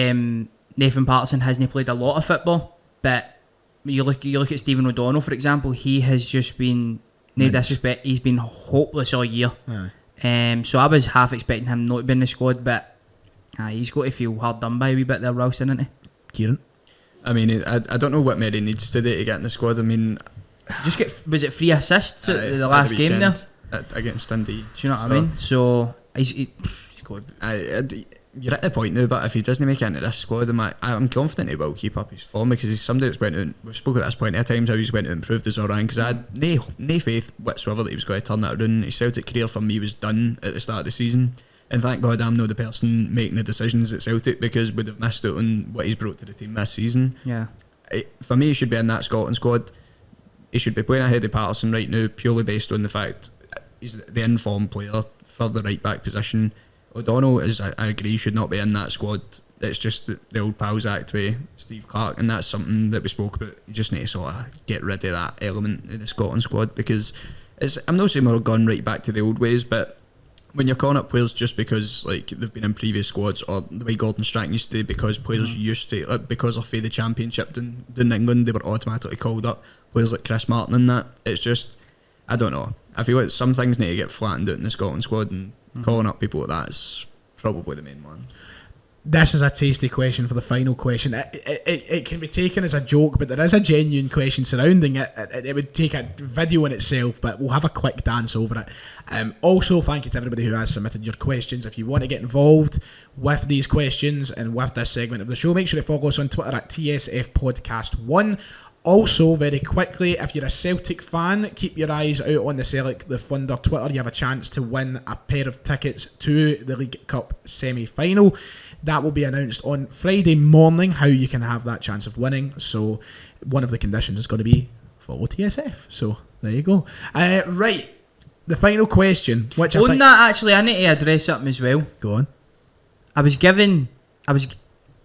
Nathan Patterson hasn't played a lot of football, but you look at Stephen O'Donnell, for example. He has just been, no disrespect, he's been hopeless all year. So I was half expecting him not to be in the squad, but he's got to feel hard done by a wee bit there, Ralston, isn't he? Kieran? I mean, I don't know what Mary needs to do to get in the squad. I mean, was it 3 assists at the last game there? Against Dundee. Do you know what I mean? So he's good. You're at the point now, but if he doesn't make it into this squad, I'm confident he will keep up his form, because he's somebody that's went out, we've spoken at this point at times how he's went out and improved his all round, because I had no faith whatsoever that he was going to turn that around. His Celtic career for me was done at the start of the season, And thank God I'm not the person making the decisions at Celtic, because we'd have missed out on what he's brought to the team this season. Yeah. For me, he should be in that Scotland squad. He should be playing ahead of Patterson right now, purely based on the fact he's the informed player for the right back position. O'Donnell, I agree, should not be in that squad. It's just the old pals act with Steve Clark, and that's something that we spoke about. You just need to sort of get rid of that element in the Scotland squad, because I'm not saying we're gone right back to the old ways, but when you're calling up players just because like they've been in previous squads, or the way Gordon Strachan used to, because players used to, because of the championship down in England, they were automatically called up. Players like Chris Martin and that, it's just, I don't know. I feel like some things need to get flattened out in the Scotland squad, and calling up people like that is probably the main one. This is a tasty question for the final question. It can be taken as a joke, but there is a genuine question surrounding it. It would take a video in itself, but we'll have a quick dance over it. Also, thank you to everybody who has submitted your questions. If you want to get involved with these questions and with this segment of the show, make sure to follow us on Twitter at TSF Podcast 1. Also, very quickly, if you're a Celtic fan, keep your eyes out on the Celtic the Thunder Twitter. You have a chance to win a pair of tickets to the League Cup semi-final. That will be announced on Friday morning, how you can have that chance of winning. So one of the conditions is going to be follow TSF. So there you go. Right, the final question. Which on that, actually, I need to address something as well. Go on.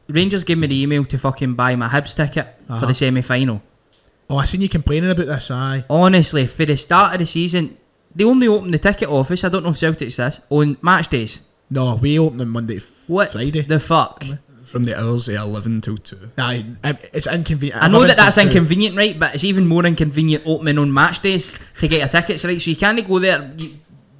Rangers gave me the email to fucking buy my Hibs ticket for the semi-final. Oh, I seen you complaining about this, aye. Honestly, for the start of the season, they only opened the ticket office, I don't know if Celtic's this, on match days. No, we open on Monday, Friday. The fuck? From the hours of 11 till 2. Aye, it's inconvenient. I know that's inconvenient, right? But it's even more inconvenient opening on match days to get your tickets, right? So you can't go there,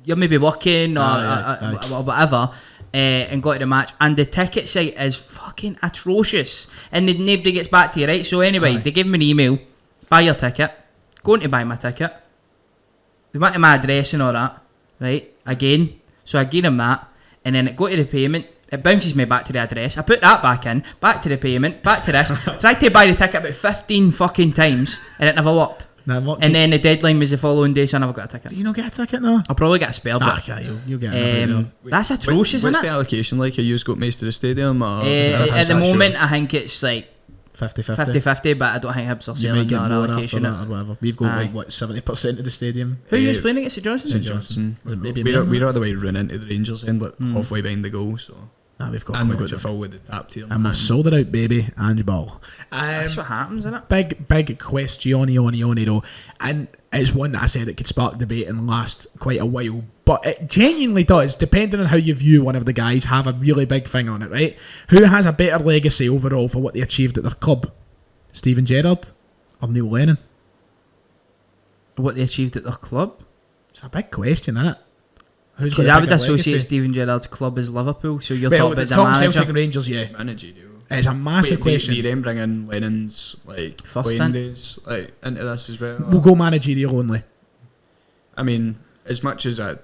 you're maybe working or whatever, and go to the match. And the ticket site is fucking atrocious. And nobody gets back to you, right? So anyway, they gave me an email, buy your ticket, going to buy my ticket. They went to my address and all that, right? Again. So I gave them that. And then it go to the payment, it bounces me back to the address, I put that back in, back to the payment, back to this, tried to buy the ticket about 15 fucking times, and it never worked. And then the deadline was the following day, so I never got a ticket. You not get a ticket now? I'll probably get a spare, but you'll get it. that's atrocious, isn't it? What's the allocation like? Are you got most to the stadium? Or at the moment, I think it's like 50-50, but I don't think Hibs are you may selling get that more allocation. after that or whatever. We've got like what 70% of the stadium. Who are you playing against? St Johnstone? St Johnstone. We're all the way run into the Rangers end, like halfway behind the goal. So we've got the full with the tap here. And we've sold it out, baby. Ange Ball. That's what happens, isn't it? Big question though, and it's one that I said it could spark debate and last quite a while, but it genuinely does, depending on how you view one of the guys, have a really big thing on it, right? Who has a better legacy overall for what they achieved at their club? Steven Gerrard or Neil Lennon? What they achieved at their club? It's a big question, isn't it? Because I would associate Steven Gerrard's club as Liverpool, so you're talking about as a manager. Celtic and Rangers, yeah. Managerial. It's a massive question. Do you then bring in Lennon's like First playing days like into this as well? We'll go managerial only. I mean, as much as I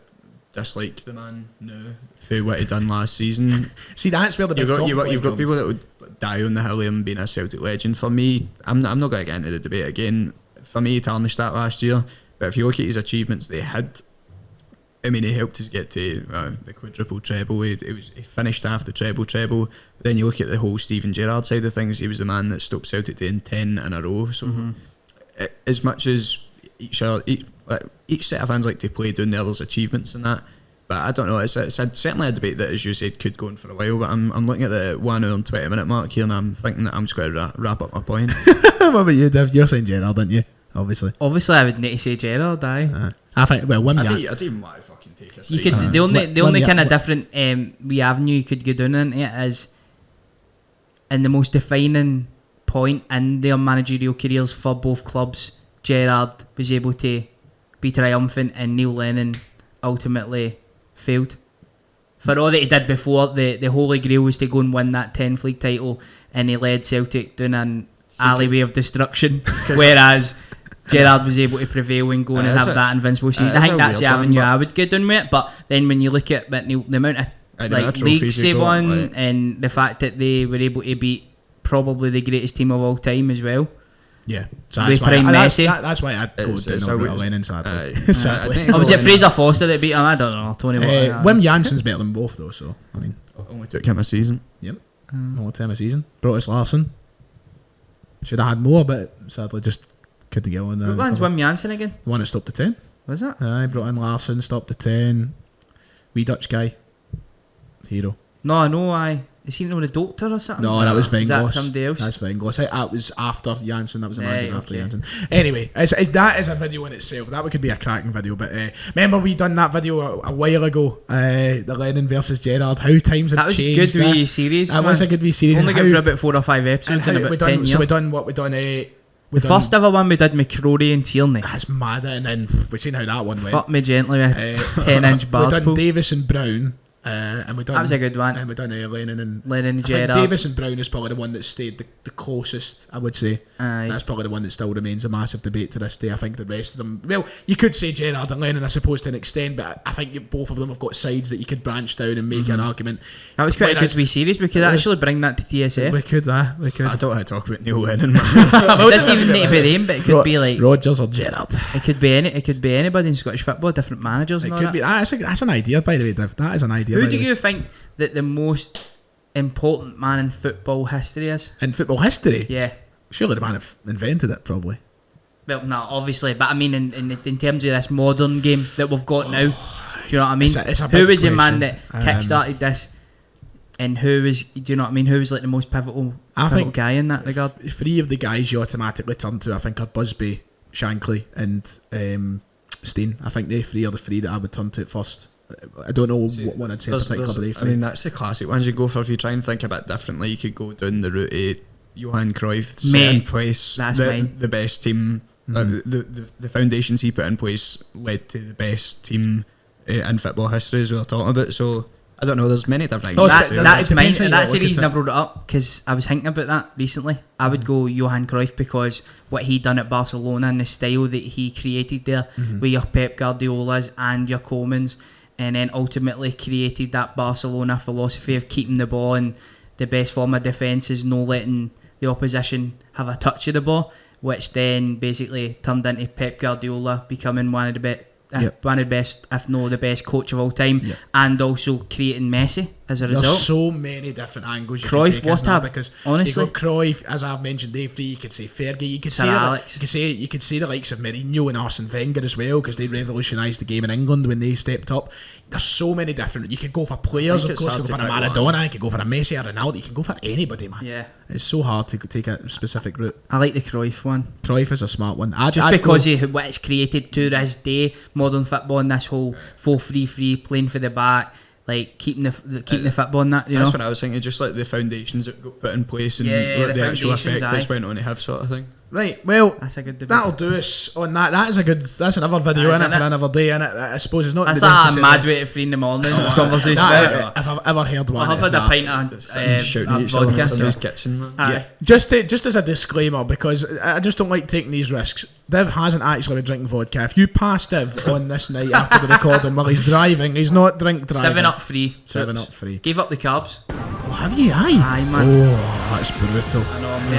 dislike the man now for what he done last season, see, that's where the you've got people that would die on the hill of him being a Celtic legend. For me, I'm not going to get into the debate again. For me, he tarnished that last year. But if you look at his achievements they had, I mean, he helped us get to the quadruple treble. He finished half the treble. But then you look at the whole Steven Gerrard side of things, he was the man that stopped Celtic doing 10 in a row. So as much as each set of fans like to play down the other's achievements and that, but I don't know, it's certainly a debate that, as you said, could go on for a while, but I'm looking at the 1 hour and 20 minute mark here, and I'm thinking that I'm just going to wrap up my point. What about you, Dev? You're saying Gerrard, aren't you? Obviously, I would need to say Gerrard. I think. Well, I don't even want to fucking take a side. You could the only kind of different wee avenue you could go down into it is, in the most defining point in their managerial careers for both clubs, Gerrard was able to be triumphant, and Neil Lennon ultimately failed. For all that he did before, the holy grail was to go and win that 10th league title, and he led Celtic down an alleyway of destruction, whereas Gerrard was able to prevail and go and have that invincible season. I think that's the avenue I would get done with it. But then when you look at the amount of leagues they won, and the fact that they were able to beat probably the greatest team of all time as well, Yeah, so With prime Messi. That's why I'd go down the route of Lennon, sadly. Or was it Fraser Foster that beat him? I don't know. Tony Wim Janssen's better than both though, so I mean, only took him a season. Yep, only time a season. Brotus Larsson should have had more, but sadly just couldn't get on there. What one's Wim Jansen again? The one that stopped the 10. Was it? I brought in Larsson, stopped the 10. Wee Dutch guy, hero. No, is he not a doctor or something? No, that was Weinglass. Is that somebody else? That's Weinglass. That was after Janssen. That was Imagine after okay. Janssen. Anyway, that is a video in itself. That could be a cracking video. But remember we done that video a while ago, the Lennon versus Gerrard. How times have changed. That was a good wee series. That was a good wee series. Only good for about 4 or 5 episodes in about 10 years. So we done what we done. The first ever one we did McCrory and Tierney. That's mad. And then we seen how that one went. Fuck me gently with 10-inch bars. We done Davis and Brown. And we done, that was a good one. And we done Lennon and Gerrard. Davis and Brown is probably the one that stayed the closest, I would say. Aye. That's probably the one that still remains a massive debate to this day. I think the rest of them, well, you could say Gerrard and Lennon, I suppose, to an extent, but I think both of them have got sides that you could branch down and make an argument. That was quite a good wee series. We could actually bring that to TSF. We could. I don't want to talk about Neil Lennon, man. It doesn't even need to be them, but it could be like Rodgers or Gerrard. It could be anybody in Scottish football, different managers. It and all could that. be. That's an idea, by the way, Div. That is an idea. Who do you think that the most important man in football history is? In football history? Yeah. Surely the man that invented it, probably. Well, no, obviously, but I mean in terms of this modern game that we've got now, do you know what I mean? It's a who big was the man question. that kick-started this, and who was, do you know what I mean? Who was like the most pivotal guy in that regard? Three of the guys you automatically turn to, I think, are Busby, Shankly, and Steen. I think they three are the three that I would turn to at first. I don't know what one I'd say particularly. I mean, that's the classic ones you go for. If you try and think a bit differently, you could go down the route of Johan Cruyff, set in place the best team. The foundations he put in place led to the best team in football history, as we were talking about. So I don't know, there's many different that's mine, and that's the reason I brought it up, because I was thinking about that recently. I would go Johan Cruyff because what he done at Barcelona and the style that he created there, with your Pep Guardiolas and your Komans, and then ultimately created that Barcelona philosophy of keeping the ball, and the best form of defence is no letting the opposition have a touch of the ball, which then basically turned into Pep Guardiola becoming one of the best, if not the best coach of all time, and also creating Messi as a result. There's so many different angles you Cruyff, can take, because honestly, you got Cruyff, as I've mentioned, Dave Free, you could say Fergie, you could say the likes of Mourinho and Arsene Wenger as well, because they revolutionised the game in England when they stepped up. There's so many different. You could go for players, of course. You could go for a Maradona, you could go for a Messi or Ronaldo. You can go for anybody, man. Yeah, it's so hard to take a specific route. I like the Cruyff one. Cruyff is a smart one. Because of what it's created to this day, modern football, and this whole 4-3-3 playing for the back, like keeping the football in that. That's what I was thinking. Just like the foundations that got put in place and the actual effect it's went on to have, sort of thing. Right, well, that's a good debate. That'll do us on that. That's another video in it for another day, and I suppose it's not. That's a mad way to free in the morning conversation. If I've ever heard one, I've had a pint of vodka in somebody's kitchen, man. Yeah. Just as a disclaimer, because I just don't like taking these risks. Div hasn't actually been drinking vodka. If you pass Div on this night after the recording while he's driving, he's not driving. 7-Up free. 7-Up free. Gave up the carbs. Oh, have you? Aye, man. Oh, that's brutal. I know, I'm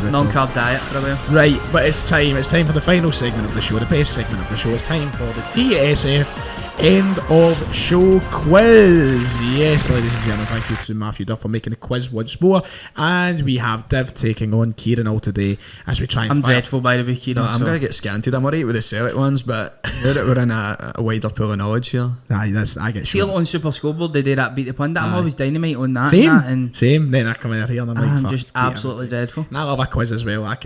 doing a non-carb diet for a while. Right, but it's time for the final segment of the show, the best segment of the show. It's time for the TSF end of show quiz. Yes, ladies and gentlemen, thank you to Matthew Duff for making the quiz once more, and we have Div taking on Kieran all today as we try and I'm dreadful, by the way, Kieran. I'm going to get scanted. I'm alright with the Celtic ones, but now that we're in a wider pool of knowledge here. I get see on Super Scoreboard they did that Beat the Pundit. I'm always dynamite on that. Same. Then I come in here and I'm like, I'm just absolutely dreadful. And I love a quiz as well. I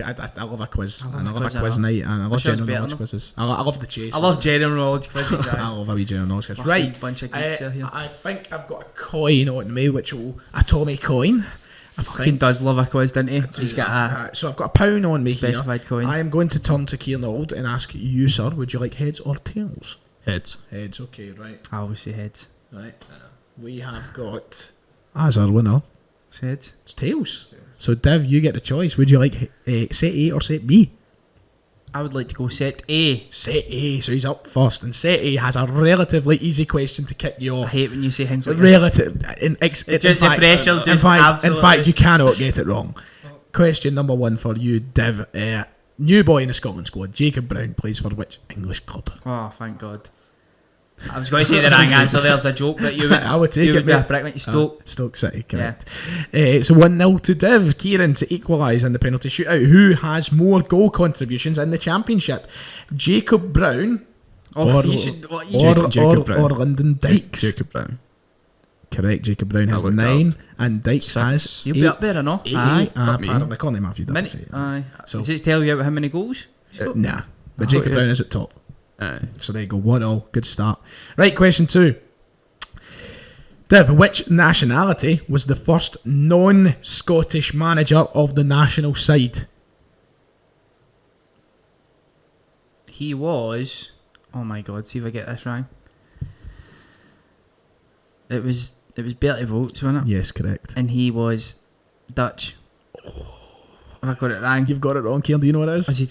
love a quiz. And I love a quiz night. And I love general knowledge quizzes. I love the chase. I love general knowledge quizzes. I love a wee general knowledge quiz. Right. Bunch of geeks here. I think I've got a coin on me, which will a Tommy coin. Fucking does love a quiz, doesn't he? He's got so I've got a pound on me specified coin. I am going to turn to Kieran Auld and ask you, sir, would you like heads or tails? Heads. Heads, okay, right. I always say heads. Right. We have got, as our winner, it's heads. It's tails. So Div, you get the choice. Would you like set A or set B? I would like to go set A. Set A, so he's up first. And set A has a relatively easy question to kick you off. I hate when you say things like relative. In fact, you cannot get it wrong. question number 1 for you, Div. New boy in the Scotland squad, Jacob Brown, plays for which English club? Oh, thank God. I was going to say the wrong answer. There's a joke, but you would. I would take you it. would be a prick, mate. Stoke. Stoke City, correct. So 1-0 to Div. Kieran to equalise in the penalty shootout. Who has more goal contributions in the Championship? Jacob Brown or Lyndon Dykes? Jacob Brown. Correct. Jacob Brown has 9 and Dykes has 8. You'll be up there or not? Aye. Apparently, Connie Matthew doesn't say it. Aye. So, does it tell you about how many goals? Nah. But Jacob Brown is at top. So there you go, 1-0. Good start. Right, question 2. Div, which nationality was the first non-Scottish manager of the national side? He was... Oh my God, see if I get this right. It was Bertie Vogts, wasn't it? Yes, correct. And he was Dutch. Have I got it wrong? You've got it wrong, Kieran. Do you know what it is? Was he...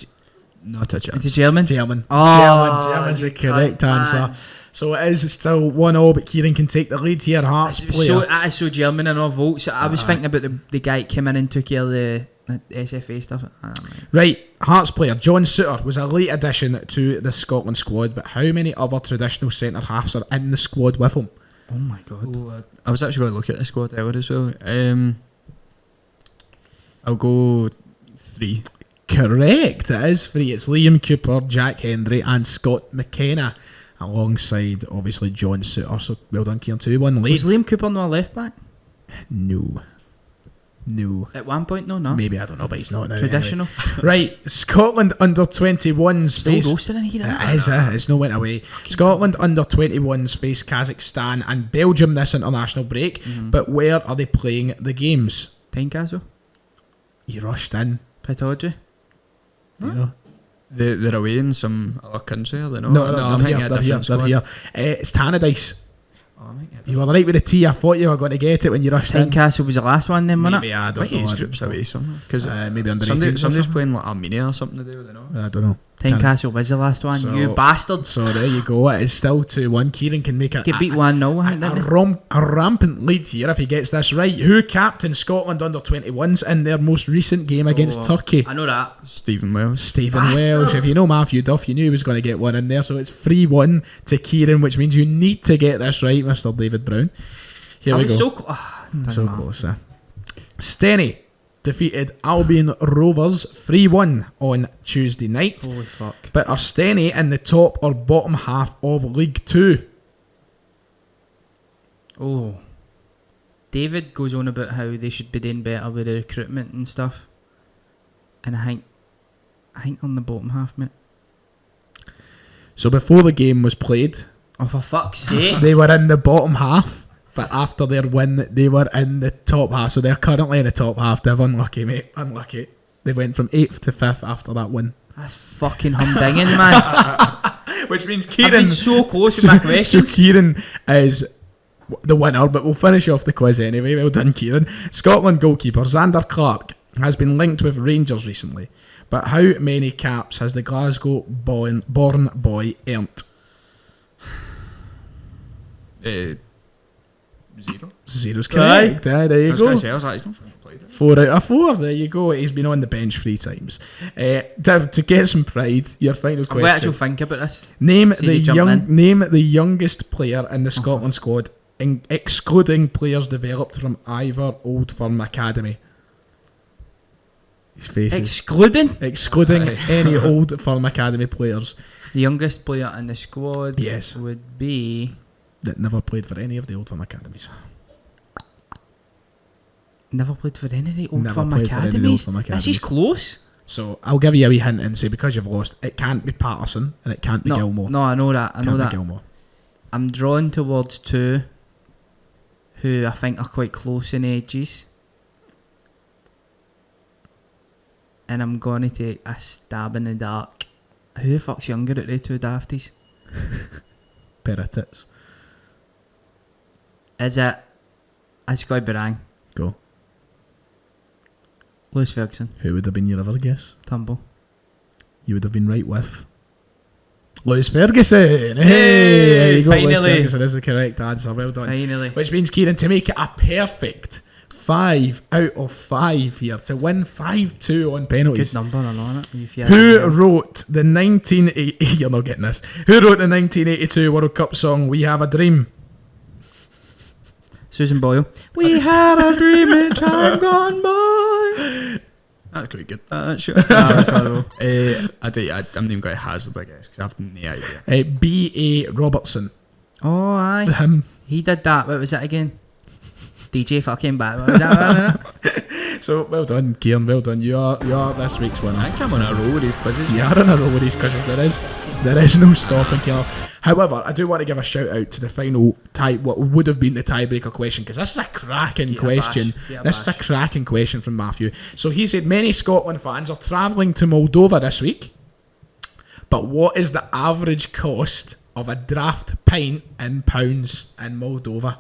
Not a chance. Is it German? German. Oh, German's the correct answer. So it is still 1-0, but Kieran can take the lead here. Hearts player. That is so German and all votes. I was thinking about the guy that came in and took care of the SFA stuff. Right, Hearts player John Souttar was a late addition to the Scotland squad, but how many other traditional centre halves are in the squad with him? Oh my God. I was actually going to look at the squad earlier as well. I'll go 3. Correct, it is 3. It's Liam Cooper, Jack Hendry and Scott McKenna, alongside obviously John Souttar. So well done, Kieran. 2-1 late. Was Liam Cooper not a left back? No. At one point, no. Maybe, I don't know, but he's not now. Traditional. Anyway. Right, Scotland under 21s face. Still roasting in here. It is, it's no went away. Scotland under 21s face Kazakhstan and Belgium this international break. But where are they playing the games? Tynecastle. You rushed in. Pataudry. You know. They're away in some other country, are they not? No, I'm thinking a different squad. they're here. It's Tannadice. Oh, You were right with the T. I thought you were going to get it when you rushed in. Tynecastle was the last one then, wasn't it? Maybe, I don't Like know. age groups away somewhere. Because maybe under 18s or somebody's something. playing like Armenia or something today, they know. I don't know. Tynecastle was the last one, So- you bastard. So there you go. It is still 2-1. Kieran can make it. Get beat 1-0, I think, didn't he? A rampant lead here if he gets this right. Who captained Scotland under 21s in their most recent game against Turkey? I know that. Stephen Wells. Stephen Welsh. If you know Matthew Duff, you knew he was going to get one in there. So it's 3-1 to Kieran, which means you need to get this right, Mr. David Brown. Here we go. So close. Steny defeated Albion Rovers 3-1 on Tuesday night. Holy fuck. But are Steny in the top or bottom half of League 2? Oh. David goes on about how they should be doing better with the recruitment and stuff. And I think on the bottom half, mate. So before the game was played, Oh, for fuck's sake. they were in the bottom half. But after their win, they were in the top half. So they're currently in the top half. They're unlucky, mate. Unlucky. They went from 8th to 5th after that win. That's fucking humdinging, man. Which means I've Kieran... been so close to my questions. So Kieran is the winner, but we'll finish off the quiz anyway. Well done, Kieran. Scotland goalkeeper Xander Clark has been linked with Rangers recently. But how many caps has the Glasgow born boy earned? 0. Zero's correct. There you go. I was like, he's not fucking played it. 4 out of 4. There you go. He's been on the bench 3 times. Div, to get some pride, your final I'm going to actually question. think about this. Name See you jump in. the youngest player in the Scotland squad, excluding players developed from either Old Firm Academy. His face is Excluding excluding any Old Firm Academy players the youngest player in the squad. Yes. Would be... that never played for any of the Old Firm Academies. Never played for any of the Old Never Firm played for any of the Old Academies. Firm This Academies. is close. So I'll give you a wee hint and say because you've lost, it can't be Patterson and it can't be Gilmore. No, I know that. I know Can't be that. Gilmore. I'm drawn towards 2 who I think are quite close in ages. And I'm going to take a stab in the dark. Who the fuck's younger at the 2 dafties? Pair of tits. Is it... It's got to be wrong. Go. Lewis Ferguson. Who would have been your other guess? Tumble. You would have been right with Lewis Ferguson. Hey, Hey, there you go. Lewis finally. Ferguson is the correct answer. Well done. Finally. Which means, Kieran, to make it a perfect 5 out of 5 here to win 5-2 on penalties. Good number, I know it. Who wrote the 1980? You're not getting this. Who wrote the 1982 World Cup song "We Have a Dream"? Susan Boyle. We had a dream in time gone by. That's quite good. That's horrible. I'm not even going to hazard, I guess, because I have no idea. B.A. Robertson. Oh, aye. Him. He did that. What was it again? DJ fucking bad. What was that? So well done, Kieran. Well done. You are this week's winner. I think I'm on a roll with these quizzes. You are on a roll with these quizzes. There is no stopping, Kieran. However, I do want to give a shout out to the final what would have been the tiebreaker question, because this is a cracking question. This is a cracking question from Matthew. So he said many Scotland fans are travelling to Moldova this week, but what is the average cost of a draft pint in pounds in Moldova?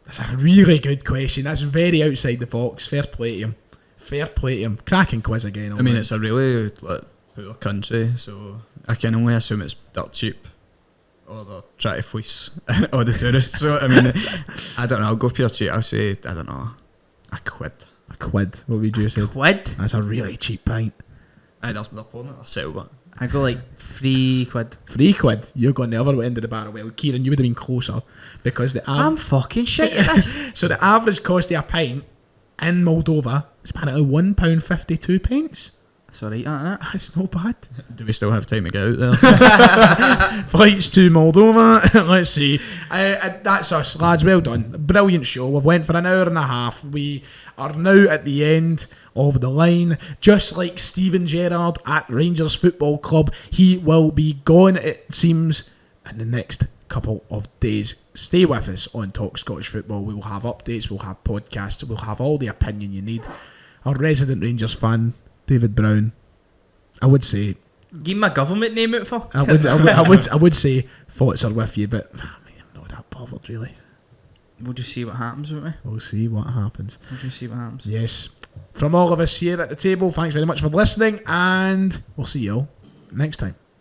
That's a really good question. That's very outside the box. Fair play to him. Cracking quiz again. I mean, it's a really poor country, so I can only assume it's dirt cheap, or they're trying to fleece all the tourists. So I mean, I don't know. I'll go pure cheap. I'll say, I don't know, a quid. A quid. What would you say? Quid? That's a really cheap pint. That's my opponent. I'll settle that. I go like 3 quid. 3 quid. You're going the other end of the barrel. Well, Kieran, you would have been closer, because I'm fucking shit at this. So the average cost of a pint in Moldova is apparently £1.52. That's alright, isn't it? That's not bad. Do we still have time to get out there? Flights to Moldova. Let's see. That's us, lads. Well done. Brilliant show. We've went for an hour and a half. We are now at the end of the line. Just like Steven Gerrard at Rangers Football Club, he will be gone, it seems, in the next couple of days. Stay with us on Talk Scottish Football. We will have updates, we'll have podcasts, we'll have all the opinion you need. Our resident Rangers fan, David Brown, I would say, give my government name out for. I would say thoughts are with you, but I mean, I'm not that bothered really. We'll just see what happens, won't we? We'll see what happens. We'll just see what happens. Yes. From all of us here at the table, thanks very much for listening, and we'll see you all next time.